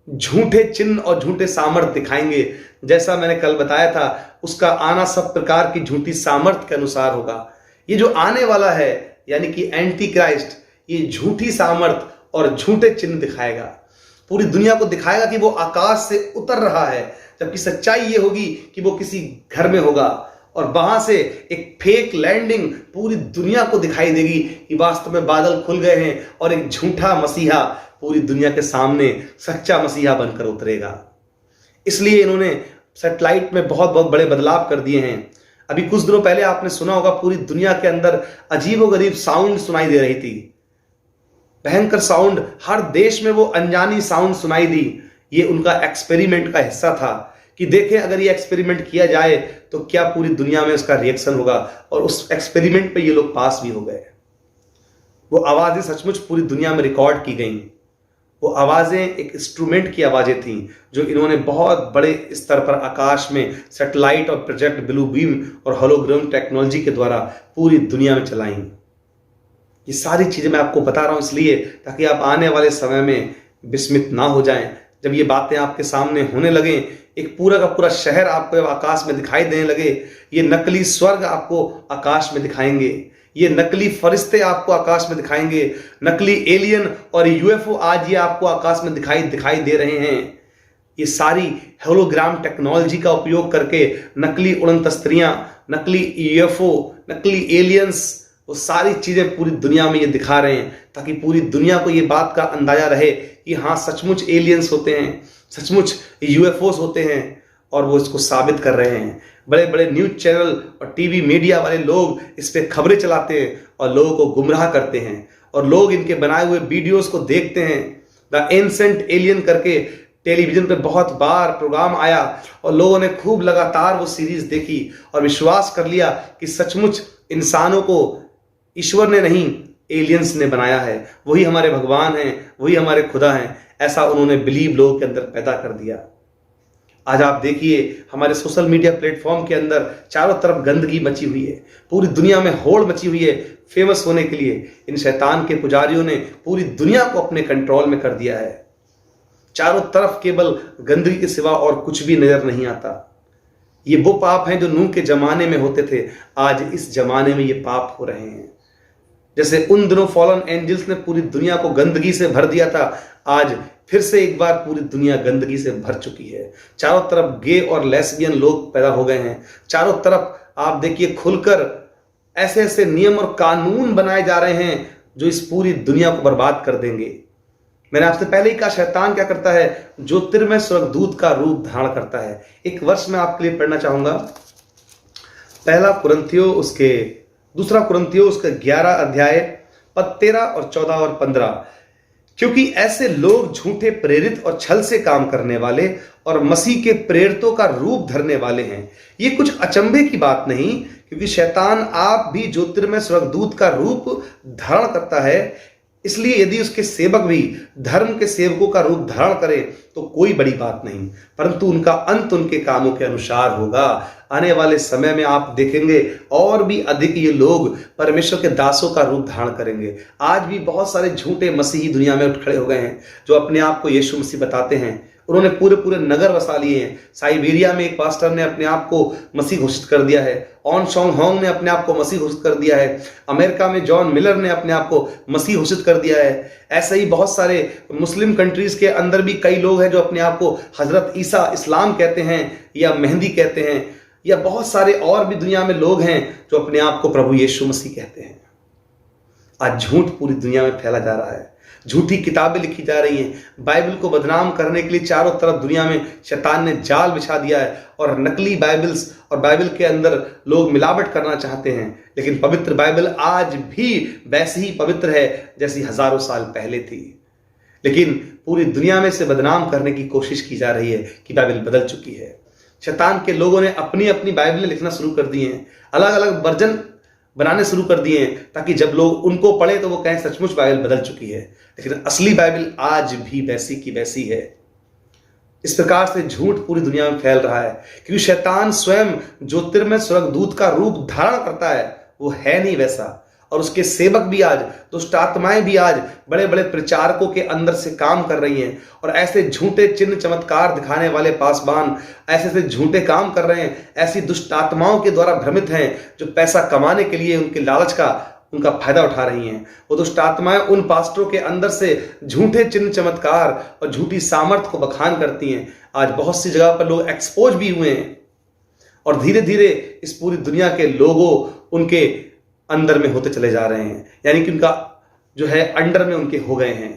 झूठे चिन्ह और झूठे सामर्थ दिखाएंगे। जैसा मैंने कल बताया था, उसका आना सब प्रकार की झूठी सामर्थ के अनुसार होगा। ये जो आने वाला है यानी कि एंटी क्राइस्ट, ये झूठी सामर्थ और झूठे चिन्ह दिखाएगा। पूरी दुनिया को दिखाएगा कि वो आकाश से उतर रहा है, जबकि सच्चाई ये होगी कि वो किसी घर में होगा, और वहां से एक फेक लैंडिंग पूरी दुनिया को दिखाई देगी कि वास्तव में बादल खुल गए हैं और एक झूठा मसीहा पूरी दुनिया के सामने सच्चा मसीहा बनकर उतरेगा। इसलिए इन्होंने सैटेलाइट में बहुत बहुत बड़े बदलाव कर दिए हैं। अभी कुछ दिनों पहले आपने सुना होगा, पूरी दुनिया के अंदर अजीबोगरीब साउंड सुनाई दे रही थी, भयंकर साउंड, हर देश में वो अनजानी साउंड सुनाई दी। ये उनका एक्सपेरिमेंट का हिस्सा था कि देखें अगर ये एक्सपेरिमेंट किया जाए तो क्या पूरी दुनिया में उसका रिएक्शन होगा, और उस एक्सपेरिमेंट पे ये लोग पास भी हो गए। वो आवाजें सचमुच पूरी दुनिया में रिकॉर्ड की गई। वो आवाजें एक इंस्ट्रूमेंट की आवाजें थीं जो इन्होंने बहुत बड़े स्तर पर आकाश में सैटेलाइट और प्रोजेक्ट ब्लू बीम और होलोग्राम टेक्नोलॉजी के द्वारा पूरी दुनिया में चलाई। ये सारी चीजें मैं आपको बता रहा हूं इसलिए ताकि आप आने वाले समय में विस्मित ना हो जाएं। जब ये बातें आपके सामने होने लगे, एक पूरा का पूरा शहर आपको आकाश में दिखाई देने लगे, ये नकली स्वर्ग आपको आकाश में दिखाएंगे, ये नकली फरिश्ते आपको आकाश में दिखाएंगे, नकली एलियन और यूएफओ आज ये आपको आकाश में दिखाई दे रहे हैं। ये सारी होलोग्राम टेक्नोलॉजी का उपयोग करके नकली उड़न तस्त्रियां, नकली यूएफओ, नकली एलियंस, वो सारी चीजें पूरी दुनिया में ये दिखा रहे हैं ताकि पूरी दुनिया को ये बात का अंदाजा रहे कि हाँ सचमुच एलियंस होते हैं, सचमुच यूएफओस होते हैं, और वो इसको साबित कर रहे हैं। बड़े बड़े न्यूज चैनल और टीवी मीडिया वाले लोग इस पे खबरें चलाते हैं और लोगों को गुमराह करते हैं, और लोग इनके बनाए हुए वीडियोस को देखते हैं। द एंसेंट एलियन करके टेलीविजन पे बहुत बार प्रोग्राम आया और लोगों ने खूब लगातार वो सीरीज देखी और विश्वास कर लिया कि सचमुच इंसानों को ईश्वर ने नहीं, एलियंस ने बनाया है, वही हमारे भगवान हैं, वही हमारे खुदा हैं। ऐसा उन्होंने बिलीव लोगों के अंदर पैदा कर दिया। आज आप देखिए हमारे सोशल मीडिया प्लेटफॉर्म के अंदर चारों तरफ गंदगी मची हुई है, पूरी दुनिया में होड़ मची हुई है। फेमस होने के लिए इन शैतान के पुजारियों ने पूरी दुनिया को अपने कंट्रोल में कर दिया है। चारों तरफ केवल गंदगी के सिवा और कुछ भी नजर नहीं आता। ये वो पाप हैं जो नूह के जमाने में होते थे, आज इस जमाने में ये पाप हो रहे हैं। जैसे उन दिनों फॉलन एंजल्स ने पूरी दुनिया को गंदगी से भर दिया था, आज फिर से एक बार पूरी दुनिया गंदगी से भर चुकी है। चारों तरफ गे और लेस्बियन लोग पैदा हो गए हैं। चारों तरफ आप देखिए खुलकर ऐसे ऐसे नियम और कानून बनाए जा रहे हैं जो इस पूरी दुनिया को बर्बाद कर देंगे। मैंने आपसे पहले ही कहा, शैतान क्या करता है? ज्योतिर्मय स्वर्गदूत का रूप धारण करता है। एक वर्ष में आपके लिए पढ़ना चाहूंगा, दूसरा कुरिन्थियों उसका 11 अध्याय पद 13 और 14 और 15। क्योंकि ऐसे लोग झूठे प्रेरित और छल से काम करने वाले और मसीह के प्रेरितों का रूप धरने वाले हैं। ये कुछ अचंभे की बात नहीं, क्योंकि शैतान आप भी ज्योतिर्मय स्वर्गदूत का रूप धारण करता है। इसलिए यदि उसके सेवक भी धर्म के सेवकों का रूप धारण करें तो कोई बड़ी बात नहीं, परंतु उनका अंत उनके कामों के अनुसार होगा। आने वाले समय में आप देखेंगे और भी अधिक ये लोग परमेश्वर के दासों का रूप धारण करेंगे। आज भी बहुत सारे झूठे मसीही दुनिया में उठ खड़े हो गए हैं जो अपने आप को यीशु मसीह बताते हैं। उन्होंने पूरे पूरे नगर बसा लिए हैं। साइबेरिया में एक पास्टर ने अपने आप को मसीह घोषित कर दिया है। ऑन शॉन्ग होंग ने अपने आप को मसीह घोषित कर दिया है। अमेरिका में जॉन मिलर ने अपने आप को मसीह घोषित कर दिया है। ऐसे ही बहुत सारे मुस्लिम कंट्रीज के अंदर भी कई लोग हैं जो अपने आप को हजरत ईसा इस्लाम कहते हैं या मेहंदी कहते हैं, या बहुत सारे और भी दुनिया में लोग हैं जो अपने आप को प्रभु यीशु मसीह कहते हैं। आज झूठ पूरी दुनिया में फैला जा रहा है। झूठी किताबें लिखी जा रही हैं। बाइबल को बदनाम करने के लिए चारों तरफ दुनिया में शैतान ने जाल बिछा दिया है और नकली बाइबल्स और बाइबल के अंदर लोग मिलावट करना चाहते हैं। लेकिन पवित्र बाइबल आज भी वैसी ही पवित्र है जैसी हजारों साल पहले थी। लेकिन पूरी दुनिया में से बदनाम करने की कोशिश की जा रही है कि बाइबल बदल चुकी है। शैतान के लोगों ने अपनी अपनी बाइबलें लिखना शुरू कर दी हैं, अलग अलग वर्जन बनाने शुरू कर दिए हैं, ताकि जब लोग उनको पढ़े तो वो कहें सचमुच बाइबल बदल चुकी है। लेकिन असली बाइबल आज भी वैसी की वैसी है। इस प्रकार से झूठ पूरी दुनिया में फैल रहा है क्योंकि शैतान स्वयं ज्योतिर्मय स्वर्गदूत का रूप धारण करता है, वो है नहीं वैसा। और उसके सेवक भी आज, दुष्ट आत्माएं भी आज बड़े बड़े प्रचारकों के अंदर से काम कर रही हैं और ऐसे झूठे चिन्ह चमत्कार दिखाने वाले पासबान ऐसे झूठे काम कर रहे हैं। ऐसी दुष्ट आत्माओं के द्वारा भ्रमित हैं जो पैसा कमाने के लिए उनके लालच का उनका फायदा उठा रही हैं। वो दुष्ट आत्माएं उन पास्टरों के अंदर से झूठे चिन्ह चमत्कार और झूठी सामर्थ को बखान करती हैं। आज बहुत सी जगह पर लोग एक्सपोज भी हुए हैं और धीरे धीरे इस पूरी दुनिया के लोगों उनके अंदर में होते चले जा रहे हैं, यानी कि उनका जो है अंडर में उनके हो गए हैं।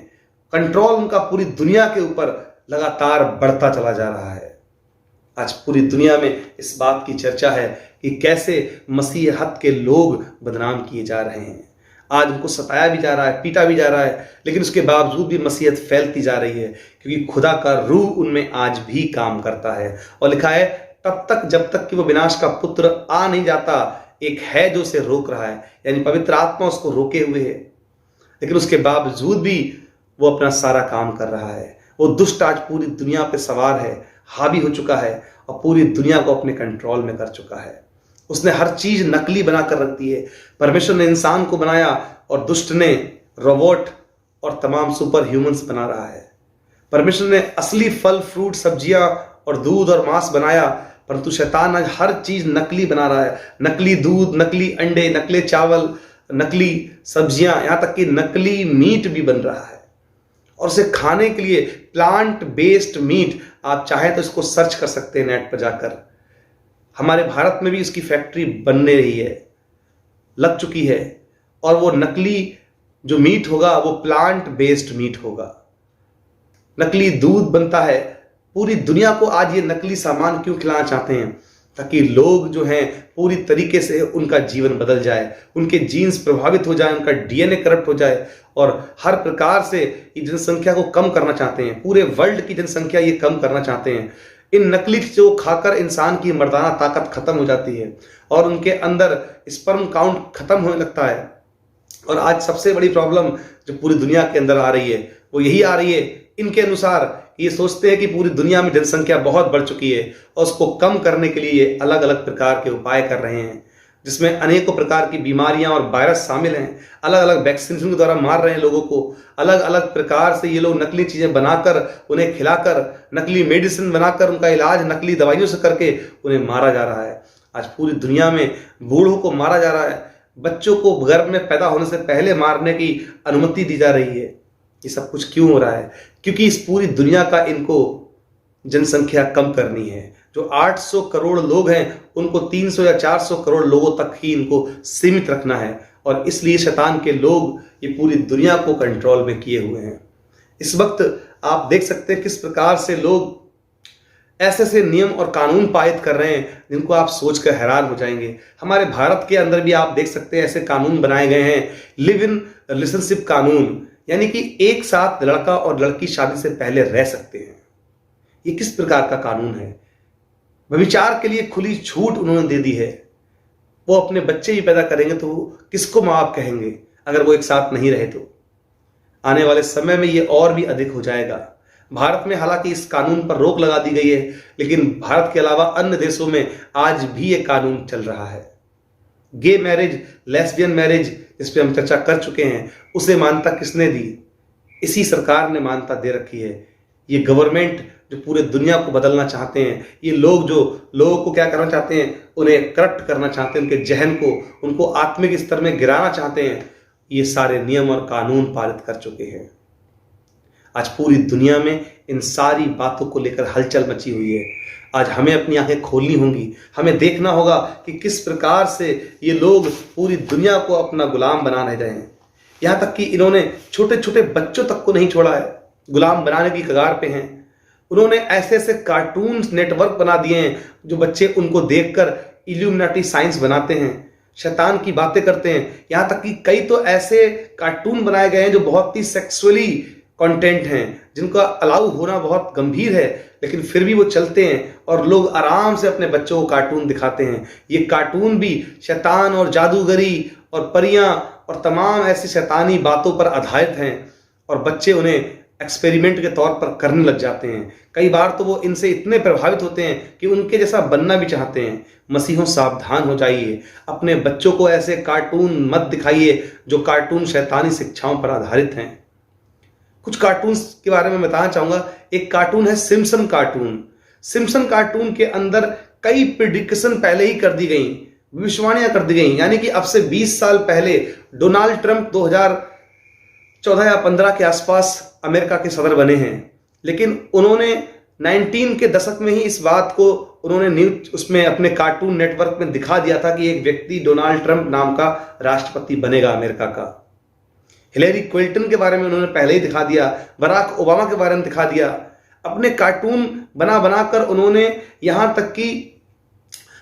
कंट्रोल उनका पूरी दुनिया के ऊपर लगातार बढ़ता चला जा रहा है। आज पूरी दुनिया में इस बात की चर्चा है कि कैसे मसीहत के लोग बदनाम किए जा रहे हैं। आज उनको सताया भी जा रहा है, पीटा भी जा रहा है, लेकिन उसके बावजूद भी मसीहत फैलती जा रही है क्योंकि खुदा का रूह उनमें आज भी काम करता है। और लिखा है, तब तक जब तक कि वो विनाश का पुत्र आ नहीं जाता, एक है जो उसे रोक रहा है, यानी पवित्र आत्मा उसको रोके हुए है। लेकिन उसके बावजूद भी वो अपना सारा काम कर रहा है। वो दुष्ट आज पूरी दुनिया पे सवार है, हावी हो चुका है और पूरी दुनिया को अपने कंट्रोल में कर चुका है। उसने हर चीज नकली बनाकर रख दी है। परमेश्वर ने इंसान को बनाया और दुष्ट ने रोबोट और तमाम सुपर ह्यूमंस बना रहा है। परमेश्वर ने असली फल, फ्रूट, सब्जियां और दूध और मांस बनाया, परंतु शैतान आज हर चीज नकली बना रहा है। नकली दूध, नकली अंडे, नकली चावल, नकली सब्जियां, यहां तक कि नकली मीट भी बन रहा है। और उसे खाने के लिए प्लांट बेस्ड मीट, आप चाहें तो इसको सर्च कर सकते हैं नेट पर जाकर। हमारे भारत में भी इसकी फैक्ट्री बनने रही है, लग चुकी है, और वो नकली जो मीट होगा वो प्लांट बेस्ड मीट होगा। नकली दूध बनता है। पूरी दुनिया को आज ये नकली सामान क्यों खिलाना चाहते हैं? ताकि लोग जो हैं पूरी तरीके से उनका जीवन बदल जाए, उनके जीन्स प्रभावित हो जाए, उनका डीएनए करप्ट हो जाए, और हर प्रकार से ये जनसंख्या को कम करना चाहते हैं। पूरे वर्ल्ड की जनसंख्या ये कम करना चाहते हैं। इन नकली चीजों को खाकर इंसान की मर्दाना ताकत खत्म हो जाती है और उनके अंदर स्पर्म काउंट खत्म होने लगता है। और आज सबसे बड़ी प्रॉब्लम जो पूरी दुनिया के अंदर आ रही है वो यही आ रही है, इनके अनुसार ये सोचते हैं कि पूरी दुनिया में जनसंख्या बहुत बढ़ चुकी है और उसको कम करने के लिए ये अलग अलग प्रकार के उपाय कर रहे हैं, जिसमें अनेकों प्रकार की बीमारियां और वायरस शामिल हैं। अलग अलग वैक्सीन के द्वारा मार रहे हैं लोगों को। अलग अलग प्रकार से ये लोग नकली चीजें बनाकर उन्हें खिलाकर, नकली मेडिसिन बनाकर उनका इलाज नकली दवाइयों से करके उन्हें मारा जा रहा है। आज पूरी दुनिया में बूढ़ों को मारा जा रहा है, बच्चों को गर्भ में पैदा होने से पहले मारने की अनुमति दी जा रही है। ये सब कुछ क्यों हो रहा है? क्योंकि इस पूरी दुनिया का इनको जनसंख्या कम करनी है। जो 800 करोड़ लोग हैं उनको 300 या 400 करोड़ लोगों तक ही इनको सीमित रखना है, और इसलिए शैतान के लोग ये पूरी दुनिया को कंट्रोल में किए हुए हैं। इस वक्त आप देख सकते हैं किस प्रकार से लोग ऐसे ऐसे नियम और कानून पारित कर रहे हैं जिनको आप सोचकर हैरान हो जाएंगे। हमारे भारत के अंदर भी आप देख सकते हैं ऐसे कानून बनाए गए हैं, लिव इन रिलेशनशिप कानून, यानी कि एक साथ लड़का और लड़की शादी से पहले रह सकते हैं। ये किस प्रकार का कानून है? व्यभिचार के लिए खुली छूट उन्होंने दे दी है। वो अपने बच्चे ही पैदा करेंगे तो किसको माँ बाप कहेंगे अगर वो एक साथ नहीं रहे तो? आने वाले समय में ये और भी अधिक हो जाएगा। भारत में हालांकि इस कानून पर रोक लगा दी गई है, लेकिन भारत के अलावा अन्य देशों में आज भी ये कानून चल रहा है। गे मैरिज, लेस्बियन मैरिज, इस पर हम चर्चा कर चुके हैं, उसे मान्यता किसने दी? इसी सरकार ने मान्यता दे रखी है। ये गवर्नमेंट जो पूरे दुनिया को बदलना चाहते हैं, ये लोग जो लोगों को क्या करना चाहते हैं, उन्हें करप्ट करना चाहते हैं, उनके जहन को, उनको आत्मिक स्तर में गिराना चाहते हैं, ये सारे नियम और कानून पारित कर चुके हैं। आज पूरी दुनिया में इन सारी बातों को लेकर हलचल मची हुई है। आज हमें अपनी आंखें खोलनी होंगी, हमें देखना होगा कि किस प्रकार से ये लोग पूरी दुनिया को अपना गुलाम बना रहे हैं। यहाँ तक कि इन्होंने छोटे छोटे बच्चों तक को नहीं छोड़ा है, गुलाम बनाने की कगार पे हैं। उन्होंने ऐसे ऐसे कार्टून नेटवर्क बना दिए हैं जो बच्चे उनको देखकर इल्यूमिनाटी साइंस बनाते हैं, शैतान की बातें करते हैं। यहाँ तक कि कई तो ऐसे कार्टून बनाए गए हैं जो बहुत ही सेक्सुअली कंटेंट हैं, जिनका अलाउ होना बहुत गंभीर है, लेकिन फिर भी वो चलते हैं और लोग आराम से अपने बच्चों को कार्टून दिखाते हैं। ये कार्टून भी शैतान और जादूगरी और परियां और तमाम ऐसी शैतानी बातों पर आधारित हैं और बच्चे उन्हें एक्सपेरिमेंट के तौर पर करने लग जाते हैं। कई बार तो वो इनसे इतने प्रभावित होते हैं कि उनके जैसा बनना भी चाहते हैं। मसीहों, सावधान हो जाइए, अपने बच्चों को ऐसे कार्टून मत दिखाइए जो कार्टून शैतानी शिक्षाओं पर आधारित हैं। कुछ कार्टून्स के बारे में बताना चाहूंगा। एक कार्टून है सिम्पसन कार्टून। सिम्पसन कार्टून के अंदर कई प्रिडिक्शन पहले ही कर दी गई, भविष्यवाणियां कर दी गई। यानी कि अब से 20 साल पहले डोनाल्ड ट्रंप 2014 या 15 के आसपास अमेरिका के सदर बने हैं, लेकिन उन्होंने 19 के दशक में ही इस बात को उन्होंने न्यूज उसमें अपने कार्टून नेटवर्क में दिखा दिया था कि एक व्यक्ति डोनाल्ड ट्रंप नाम का राष्ट्रपति बनेगा अमेरिका का। हिलेरी क्लिंटन के बारे में उन्होंने पहले ही दिखा दिया, बराक ओबामा के बारे में दिखा दिया। अपने कार्टून बना बनाकर उन्होंने यहां तक कि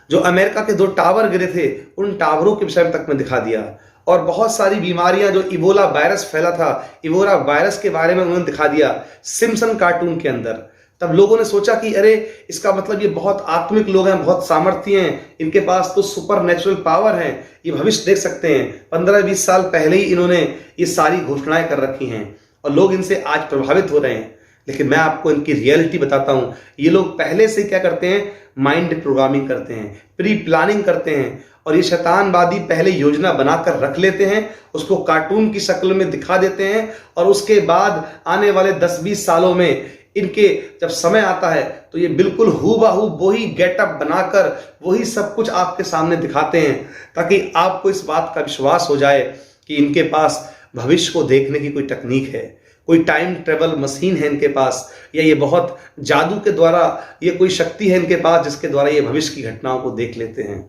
जो अमेरिका के 2 टावर गिरे थे उन टावरों के विषय में तक में दिखा दिया, और बहुत सारी बीमारियां जो इबोला वायरस फैला था, इबोला वायरस के बारे में उन्होंने दिखा दिया सिम्पसन कार्टून के अंदर। तब लोगों ने सोचा कि अरे इसका मतलब ये बहुत आत्मिक लोग हैं, बहुत सामर्थ्य हैं, इनके पास तो सुपर नेचुरल पावर है, ये भविष्य देख सकते हैं। 15-20 साल पहले ही इन्होंने ये सारी घोषणाएं कर रखी हैं और लोग इनसे आज प्रभावित हो रहे हैं। लेकिन मैं आपको इनकी रियलिटी बताता हूं। ये लोग पहले से क्या करते हैं, माइंड प्रोग्रामिंग करते हैं, प्री प्लानिंग करते हैं, और ये शैतानवादी पहले योजना बनाकर रख लेते हैं, उसको कार्टून की शक्ल में दिखा देते हैं, और उसके बाद आने वाले 10-20 सालों में इनके जब समय आता है तो ये बिल्कुल हूबहू वही गेटअप बनाकर वही सब कुछ आपके सामने दिखाते हैं, ताकि आपको इस बात का विश्वास हो जाए कि इनके पास भविष्य को देखने की कोई टेक्निक है, कोई टाइम ट्रेवल मशीन है इनके पास, या ये बहुत जादू के द्वारा ये कोई शक्ति है इनके पास जिसके द्वारा ये भविष्य की घटनाओं को देख लेते हैं।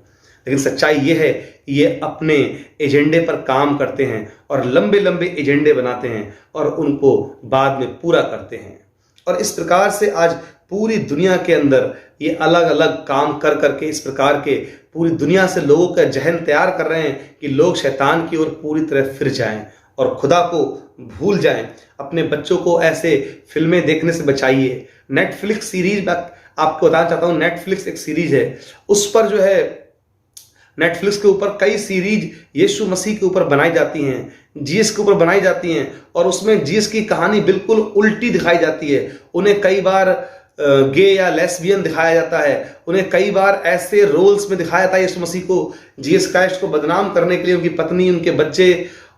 लेकिन सच्चाई ये है कि ये अपने एजेंडे पर काम करते हैं और लंबे लंबे एजेंडे बनाते हैं और उनको बाद में पूरा करते हैं। और इस प्रकार से आज पूरी दुनिया के अंदर ये अलग अलग काम कर करके इस प्रकार के पूरी दुनिया से लोगों का जहन तैयार कर रहे हैं कि लोग शैतान की ओर पूरी तरह फिर जाएं और खुदा को भूल जाएं। अपने बच्चों को ऐसे फिल्में देखने से बचाइए। नेटफ्लिक्स सीरीज आपको बताना चाहता हूँ, नेटफ्लिक्स एक सीरीज है, उस पर जो है नेटफ्लिक्स के ऊपर कई सीरीज यीशु मसीह के ऊपर बनाई जाती हैं, जीसस के ऊपर बनाई जाती हैं, और उसमें जीसस की कहानी बिल्कुल उल्टी दिखाई जाती है। उन्हें कई बार गे या लेस्बियन दिखाया जाता है, उन्हें कई बार ऐसे रोल्स में दिखाया जाता है यीशु मसीह को, जीसस क्राइस्ट को बदनाम करने के लिए उनकी पत्नी, उनके बच्चे,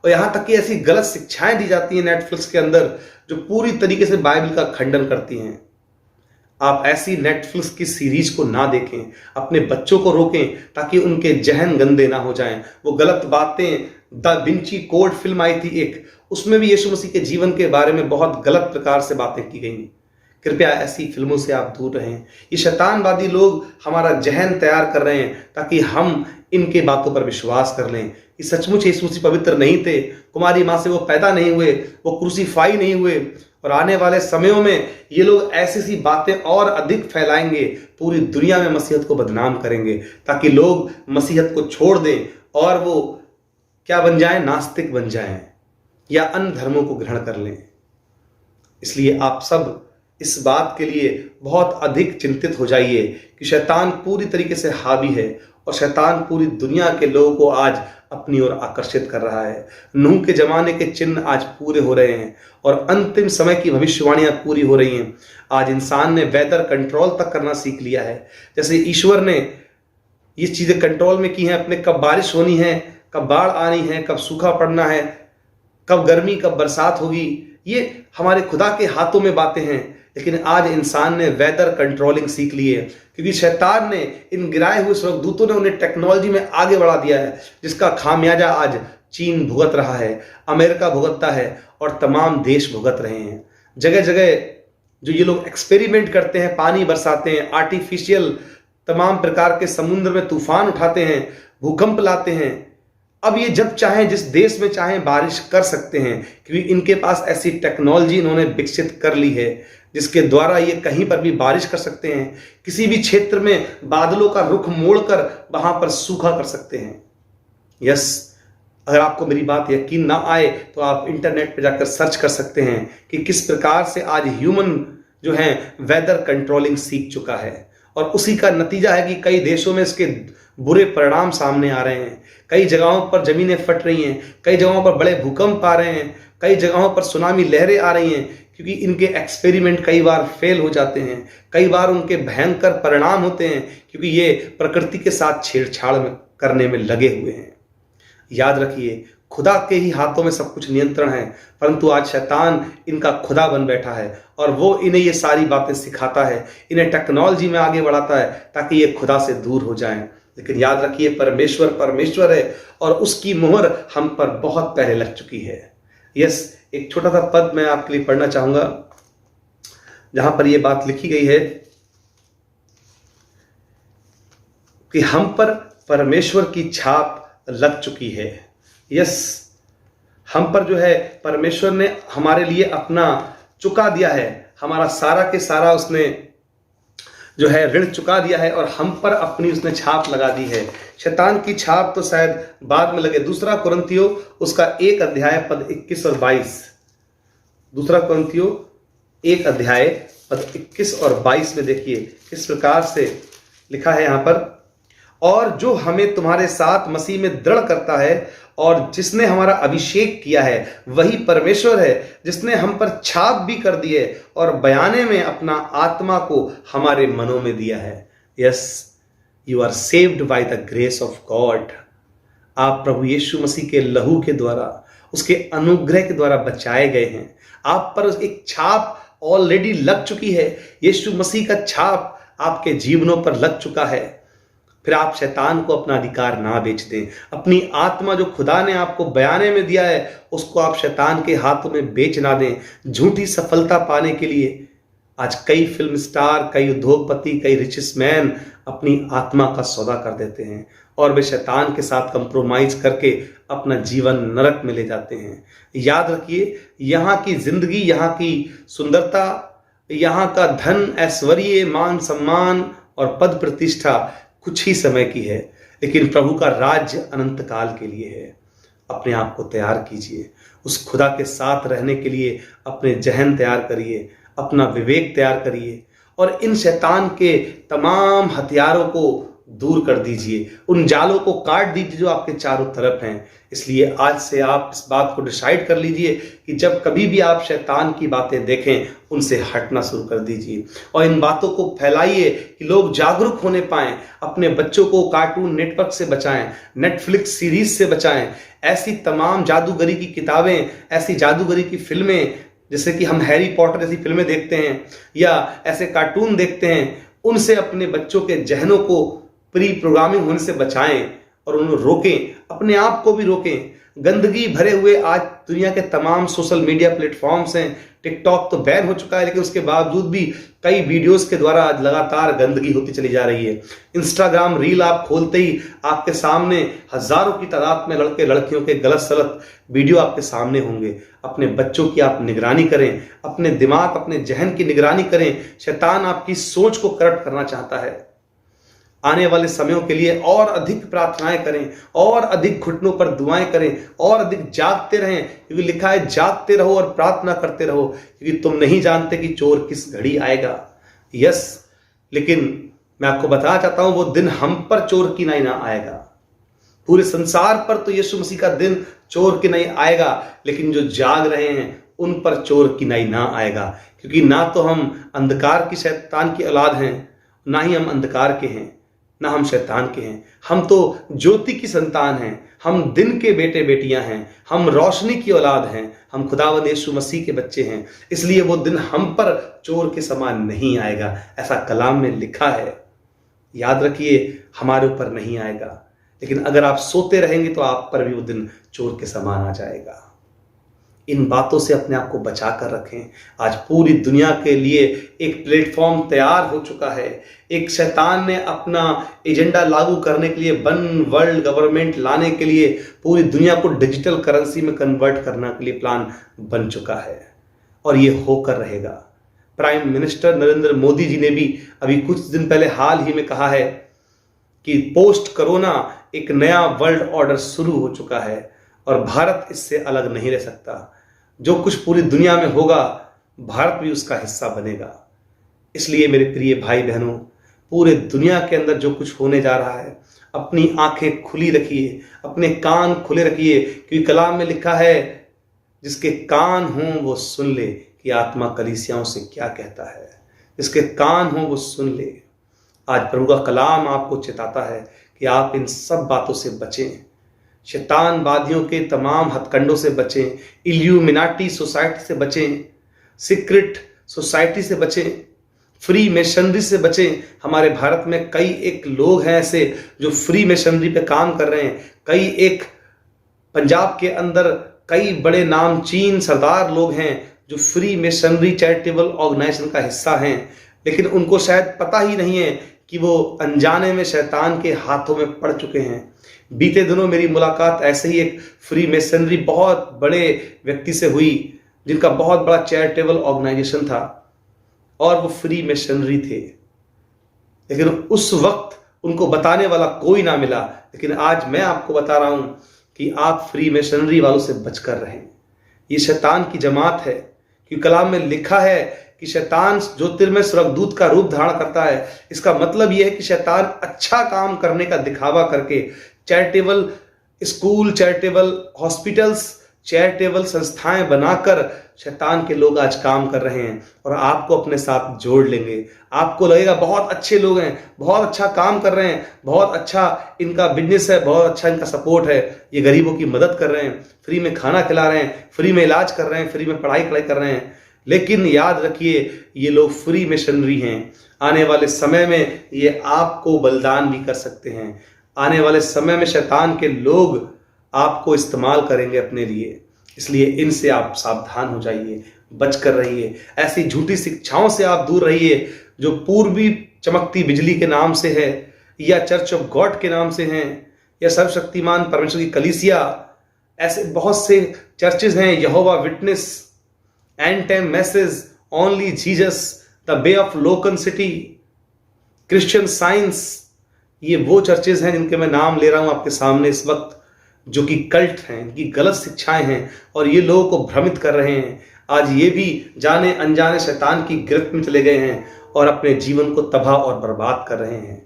और यहाँ तक कि ऐसी गलत शिक्षाएं दी जाती हैं नेटफ्लिक्स के अंदर जो पूरी तरीके से बाइबल का खंडन करती हैं। आप ऐसी नेटफ्लिक्स की सीरीज को ना देखें, अपने बच्चों को रोकें ताकि उनके जहन गंदे ना हो जाएं। वो गलत बातें, द विंची कोड फिल्म आई थी एक, उसमें भी यीशु मसीह के जीवन के बारे में बहुत गलत प्रकार से बातें की गई। कृपया ऐसी फिल्मों से आप दूर रहें। ये शैतानवादी लोग हमारा जहन तैयार कर रहे हैं ताकि हम इनके बातों पर विश्वास कर लें। ये सचमुच यीशु मसीह पवित्र नहीं थे, कुमारी माँ से वो पैदा नहीं हुए, वो क्रूसीफाई नहीं हुए, और आने वाले समयों में ये लोग ऐसी सी बातें और अधिक फैलाएंगे, पूरी दुनिया में मसीहत को बदनाम करेंगे, ताकि लोग मसीहत को छोड़ दें और वो क्या बन जाएं, नास्तिक बन जाएं या अन्य धर्मों को ग्रहण कर लें। इसलिए आप सब इस बात के लिए बहुत अधिक चिंतित हो जाइए कि शैतान पूरी तरीके से हावी है और शैतान पूरी दुनिया के लोगों को आज अपनी ओर आकर्षित कर रहा है। नूह के जमाने के चिन्ह आज पूरे हो रहे हैं और अंतिम समय की भविष्यवाणियां पूरी हो रही हैं। आज इंसान ने वेदर कंट्रोल तक करना सीख लिया है। जैसे ईश्वर ने ये चीजें कंट्रोल में की हैं अपने, कब बारिश होनी है, कब बाढ़ आनी है, कब सूखा पड़ना है, कब गर्मी, कब बरसात होगी, ये हमारे खुदा के हाथों में बातें हैं। लेकिन आज इंसान ने वेदर कंट्रोलिंग सीख ली है, क्योंकि शैतान ने, इन गिराए हुए स्वर्गदूतों ने उन्हें टेक्नोलॉजी में आगे बढ़ा दिया है, जिसका खामियाजा आज चीन भुगत रहा है, अमेरिका भुगतता है और तमाम देश भुगत रहे हैं। जगह जगह जो ये लोग एक्सपेरिमेंट करते हैं, पानी बरसाते हैं, आर्टिफिशियल तमाम प्रकार के समुद्र में तूफान उठाते हैं, भूकंप लाते हैं। अब ये जब चाहें, जिस देश में चाहें, बारिश कर सकते हैं, क्योंकि इनके पास ऐसी टेक्नोलॉजी इन्होंने विकसित कर ली है जिसके द्वारा ये कहीं पर भी बारिश कर सकते हैं। किसी भी क्षेत्र में बादलों का रुख मोड़कर वहां पर सूखा कर सकते हैं। यस, अगर आपको मेरी बात यकीन ना आए तो आप इंटरनेट पर जाकर सर्च कर सकते हैं कि किस प्रकार से आज ह्यूमन जो है वेदर कंट्रोलिंग सीख चुका है। और उसी का नतीजा है कि कई देशों में इसके बुरे परिणाम सामने आ रहे हैं। कई जगहों पर जमीनें फट रही हैं, कई जगहों पर बड़े भूकंप आ रहे हैं, कई जगहों पर सुनामी लहरें आ रही हैं, क्योंकि इनके एक्सपेरिमेंट कई बार फेल हो जाते हैं। कई बार उनके भयंकर परिणाम होते हैं, क्योंकि ये प्रकृति के साथ छेड़छाड़ करने में लगे हुए हैं। याद रखिए, खुदा के ही हाथों में सब कुछ नियंत्रण है, परंतु आज शैतान इनका खुदा बन बैठा है और वो इन्हें ये सारी बातें सिखाता है, इन्हें टेक्नोलॉजी में आगे बढ़ाता है ताकि ये खुदा से दूर हो जाएं। लेकिन याद रखिए, परमेश्वर परमेश्वर है और उसकी मोहर हम पर बहुत पहले लग चुकी है। यस, एक छोटा सा पद मैं आपके लिए पढ़ना चाहूंगा जहां पर यह बात लिखी गई है कि हम पर परमेश्वर की छाप लग चुकी है। यस, हम पर जो है परमेश्वर ने हमारे लिए अपना चुका दिया है, हमारा सारा के सारा उसने जो है ऋण चुका दिया है और हम पर अपनी उसने छाप लगा दी है। शैतान की छाप तो शायद बाद में लगे। दूसरा कुरिन्थियों उसका 1 अध्याय पद 21 और 22, दूसरा कुरिन्थियों 1 अध्याय पद 21 और 22 में देखिए किस प्रकार से लिखा है यहाँ पर, और जो हमें तुम्हारे साथ मसीह में दृढ़ करता है और जिसने हमारा अभिषेक किया है वही परमेश्वर है, जिसने हम पर छाप भी कर दी है और बयाने में अपना आत्मा को हमारे मनों में दिया है। Yes, you are saved by the grace of God. आप प्रभु यीशु मसीह के लहू के द्वारा, उसके अनुग्रह के द्वारा बचाए गए हैं। आप पर एक छाप ऑलरेडी लग चुकी है। यीशु मसीह का छाप आपके जीवनों पर लग चुका है। फिर आप शैतान को अपना अधिकार ना बेच दें। अपनी आत्मा जो खुदा ने आपको बयाने में दिया है उसको आप शैतान के हाथों में बेच ना दें झूठी सफलता पाने के लिए। आज कई फिल्म स्टार, कई उद्योगपति, कई रिचेस मैन अपनी आत्मा का सौदा कर देते हैं और वे शैतान के साथ कंप्रोमाइज करके अपना जीवन नरक में ले जाते हैं। याद रखिए, यहाँ की जिंदगी, यहाँ की सुंदरता, यहाँ का धन, ऐश्वर्य, मान सम्मान और पद प्रतिष्ठा कुछ ही समय की है, लेकिन प्रभु का राज्य अनंत काल के लिए है। अपने आप को तैयार कीजिए, उस खुदा के साथ रहने के लिए अपने जहन तैयार करिए, अपना विवेक तैयार करिए और इन शैतान के तमाम हथियारों को दूर कर दीजिए, उन जालों को काट दीजिए जो आपके चारों तरफ हैं। इसलिए आज से आप इस बात को डिसाइड कर लीजिए कि जब कभी भी आप शैतान की बातें देखें उनसे हटना शुरू कर दीजिए और इन बातों को फैलाइए कि लोग जागरूक होने पाएं। अपने बच्चों को कार्टून नेटवर्क से बचाएं, नेटफ्लिक्स सीरीज से बचाएं। ऐसी तमाम जादूगरी की किताबें, ऐसी जादूगरी की फिल्में, जैसे कि हम हैरी पॉटर जैसी फिल्में देखते हैं या ऐसे कार्टून देखते हैं, उनसे अपने बच्चों के जहनों को प्री प्रोग्रामिंग होने से बचाएं और उन्हें रोकें, अपने आप को भी रोकें। गंदगी भरे हुए आज दुनिया के तमाम सोशल मीडिया प्लेटफॉर्म्स हैं। टिकटॉक तो बैन हो चुका है, लेकिन उसके बावजूद भी कई वीडियोस के द्वारा आज लगातार गंदगी होती चली जा रही है। इंस्टाग्राम रील आप खोलते ही आपके सामने हजारों की तादाद में लड़के लड़कियों के गलत सलत वीडियो आपके सामने होंगे। अपने बच्चों की आप निगरानी करें, अपने दिमाग अपने जहन की निगरानी करें। शैतान आपकी सोच को करप्ट करना चाहता है। आने वाले समयों के लिए और अधिक प्रार्थनाएं करें, और अधिक घुटनों पर दुआएं करें, और अधिक जागते रहें, क्योंकि लिखा है जागते रहो और प्रार्थना करते रहो, क्योंकि तुम नहीं जानते कि चोर किस घड़ी आएगा। यस, लेकिन मैं आपको बताना चाहता हूं वो दिन हम पर चोर की नहीं ना आएगा। पूरे संसार पर तो यीशु मसीह का दिन चोर की नहीं आएगा, लेकिन जो जाग रहे हैं उन पर चोर की नहीं ना आएगा। क्योंकि ना तो हम अंधकार की शैतान की औलाद हैं, ना ही हम अंधकार के हैं, ना हम शैतान के हैं। हम तो ज्योति की संतान हैं, हम दिन के बेटे बेटियां हैं, हम रोशनी की औलाद हैं, हम खुदावंद यीशु मसीह के बच्चे हैं। इसलिए वो दिन हम पर चोर के समान नहीं आएगा, ऐसा कलाम में लिखा है। याद रखिए, हमारे ऊपर नहीं आएगा, लेकिन अगर आप सोते रहेंगे तो आप पर भी वो दिन चोर के समान आ जाएगा। इन बातों से अपने आप को बचा कर रखें। आज पूरी दुनिया के लिए एक प्लेटफॉर्म तैयार हो चुका है। एक शैतान ने अपना एजेंडा लागू करने के लिए, वन वर्ल्ड गवर्नमेंट लाने के लिए, पूरी दुनिया को डिजिटल करेंसी में कन्वर्ट करने के लिए प्लान बन चुका है, और ये होकर रहेगा। प्राइम मिनिस्टर नरेंद्र मोदी जी ने भी अभी कुछ दिन पहले हाल ही में कहा है कि पोस्ट कोरोना एक नया वर्ल्ड ऑर्डर शुरू हो चुका है और भारत इससे अलग नहीं रह सकता। जो कुछ पूरी दुनिया में होगा, भारत भी उसका हिस्सा बनेगा। इसलिए मेरे प्रिय भाई बहनों, पूरे दुनिया के अंदर जो कुछ होने जा रहा है, अपनी आंखें खुली रखिए, अपने कान खुले रखिए, क्योंकि कलाम में लिखा है जिसके कान हों वो सुन ले कि आत्मा कलीसियाओं से क्या कहता है। जिसके कान हों वो सुन ले। आज प्रभु का कलाम आपको चेताता है कि आप इन सब बातों से बचें, शैतानवादियों के तमाम हथकंडों से बचें, इल्यूमिनाटी सोसाइटी से बचें, सीक्रेट सोसाइटी से बचें, फ्री मेशनरी से बचें। हमारे भारत में कई एक लोग हैं ऐसे जो फ्री मेशनरी पे काम कर रहे हैं। कई एक पंजाब के अंदर कई बड़े नामचीन सरदार लोग हैं जो फ्री मेशनरी चैरिटेबल ऑर्गेनाइजेशन का हिस्सा हैं, लेकिन उनको शायद पता ही नहीं है कि वो अनजाने में शैतान के हाथों में पड़ चुके हैं। बीते दिनों मेरी मुलाकात ऐसे ही एक फ्री मेसनरी बहुत बड़े व्यक्ति से हुई, जिनका बहुत बड़ा चैरिटेबल ऑर्गेनाइजेशन था और वो फ्री मेसनरी थे, लेकिन उस वक्त उनको बताने वाला कोई ना मिला। लेकिन आज मैं आपको बता रहा हूं कि आप फ्री मेसनरी वालों से बचकर रहें। ये शैतान की जमात है, क्योंकि कलाम में लिखा है कि शैतान ज्योतिर्मय स्वर्गदूत का रूप धारण करता है। इसका मतलब यह है कि शैतान अच्छा काम करने का दिखावा करके charitable school, charitable hospitals, charitable संस्थाएं बनाकर शैतान के लोग आज काम कर रहे हैं और आपको अपने साथ जोड़ लेंगे। आपको लगेगा बहुत अच्छे लोग हैं, बहुत अच्छा काम कर रहे हैं, बहुत अच्छा इनका बिजनेस है, बहुत अच्छा इनका सपोर्ट है, ये गरीबों की मदद कर रहे हैं, फ्री में खाना खिला रहे हैं, फ्री में इलाज कर रहे हैं, फ्री में पढ़ाई कर रहे हैं। लेकिन याद रखिए, ये लोग फ्री मिशनरी हैं। आने वाले समय में ये आपको बलिदान भी कर सकते हैं। आने वाले समय में शैतान के लोग आपको इस्तेमाल करेंगे अपने लिए। इसलिए इनसे आप सावधान हो जाइए, बचकर रहिए। ऐसी झूठी शिक्षाओं से आप दूर रहिए जो पूर्वी चमकती बिजली के नाम से है, या चर्च ऑफ गॉड के नाम से हैं, या सर्वशक्तिमान परमेश्वर की कलीसिया। ऐसे बहुत से चर्चेज हैं, यहोवा witness, end time message, only Jesus, the way of लोकन सिटी, क्रिश्चियन साइंस। ये वो चर्चेज हैं जिनके मैं नाम ले रहा हूं आपके सामने इस वक्त, जो कि कल्ट हैं, इनकी गलत शिक्षाएं हैं और ये लोगों को भ्रमित कर रहे हैं। आज ये भी जाने अनजाने शैतान की गिरफ्त में चले गए हैं और अपने जीवन को तबाह और बर्बाद कर रहे हैं।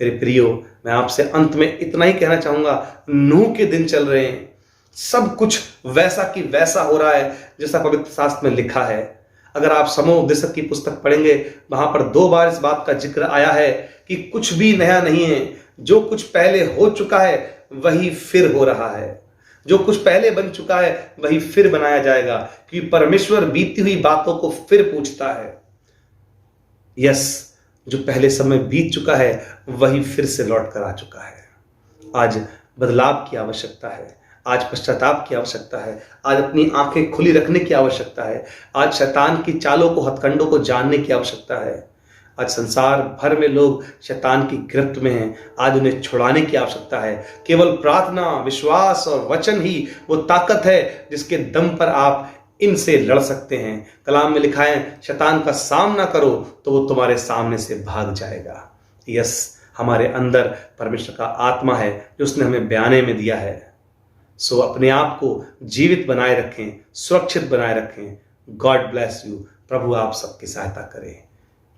मेरे प्रियो, मैं आपसे अंत में इतना ही कहना चाहूंगा, नूह के दिन चल रहे हैं, सब कुछ वैसा की वैसा हो रहा है जैसा पवित्र शास्त्र में लिखा है। अगर आप समूह उपदेशक की पुस्तक पढ़ेंगे, वहां पर 2 बार इस बात का जिक्र आया है कि कुछ भी नया नहीं है, जो कुछ पहले हो चुका है वही फिर हो रहा है, जो कुछ पहले बन चुका है वही फिर बनाया जाएगा, क्योंकि परमेश्वर बीती हुई बातों को फिर पूछता है। यस, जो पहले समय बीत चुका है वही फिर से लौट कर आ चुका है। आज बदलाव की आवश्यकता है, आज पश्चाताप की आवश्यकता है। आज अपनी आंखें खुली रखने की आवश्यकता है। आज शैतान की चालों को, हथकंडों को जानने की आवश्यकता है। आज संसार भर में लोग शैतान की गिरफ्त में हैं। आज उन्हें छुड़ाने की आवश्यकता है। केवल प्रार्थना, विश्वास और वचन ही वो ताकत है जिसके दम पर आप इनसे लड़ सकते हैं। कलाम में लिखा है, शैतान का सामना करो तो वो तुम्हारे सामने से भाग जाएगा। यस, हमारे अंदर परमेश्वर का आत्मा है जो उसने हमें बयाने में दिया है। सो अपने आप को जीवित बनाए रखें, सुरक्षित बनाए रखें। God bless you. प्रभु आप सबकी सहायता करें।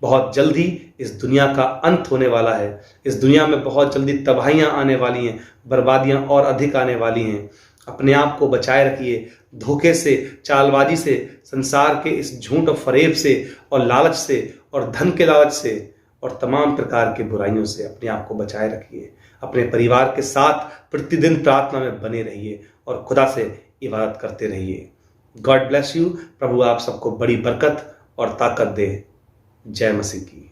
बहुत जल्दी इस दुनिया का अंत होने वाला है। इस दुनिया में बहुत जल्दी तबाहियां आने वाली हैं, बर्बादियां और अधिक आने वाली हैं। अपने आप को बचाए रखिए धोखे से, चालबाजी से, संसार के इस झूठ और फरेब से और लालच से और धन के लालच से और तमाम प्रकार की बुराइयों से अपने आप को बचाए रखिए। अपने परिवार के साथ प्रतिदिन प्रार्थना में बने रहिए और खुदा से इबादत करते रहिए। God bless you. प्रभु आप सबको बड़ी बरकत और ताकत दे। जय मसीह की।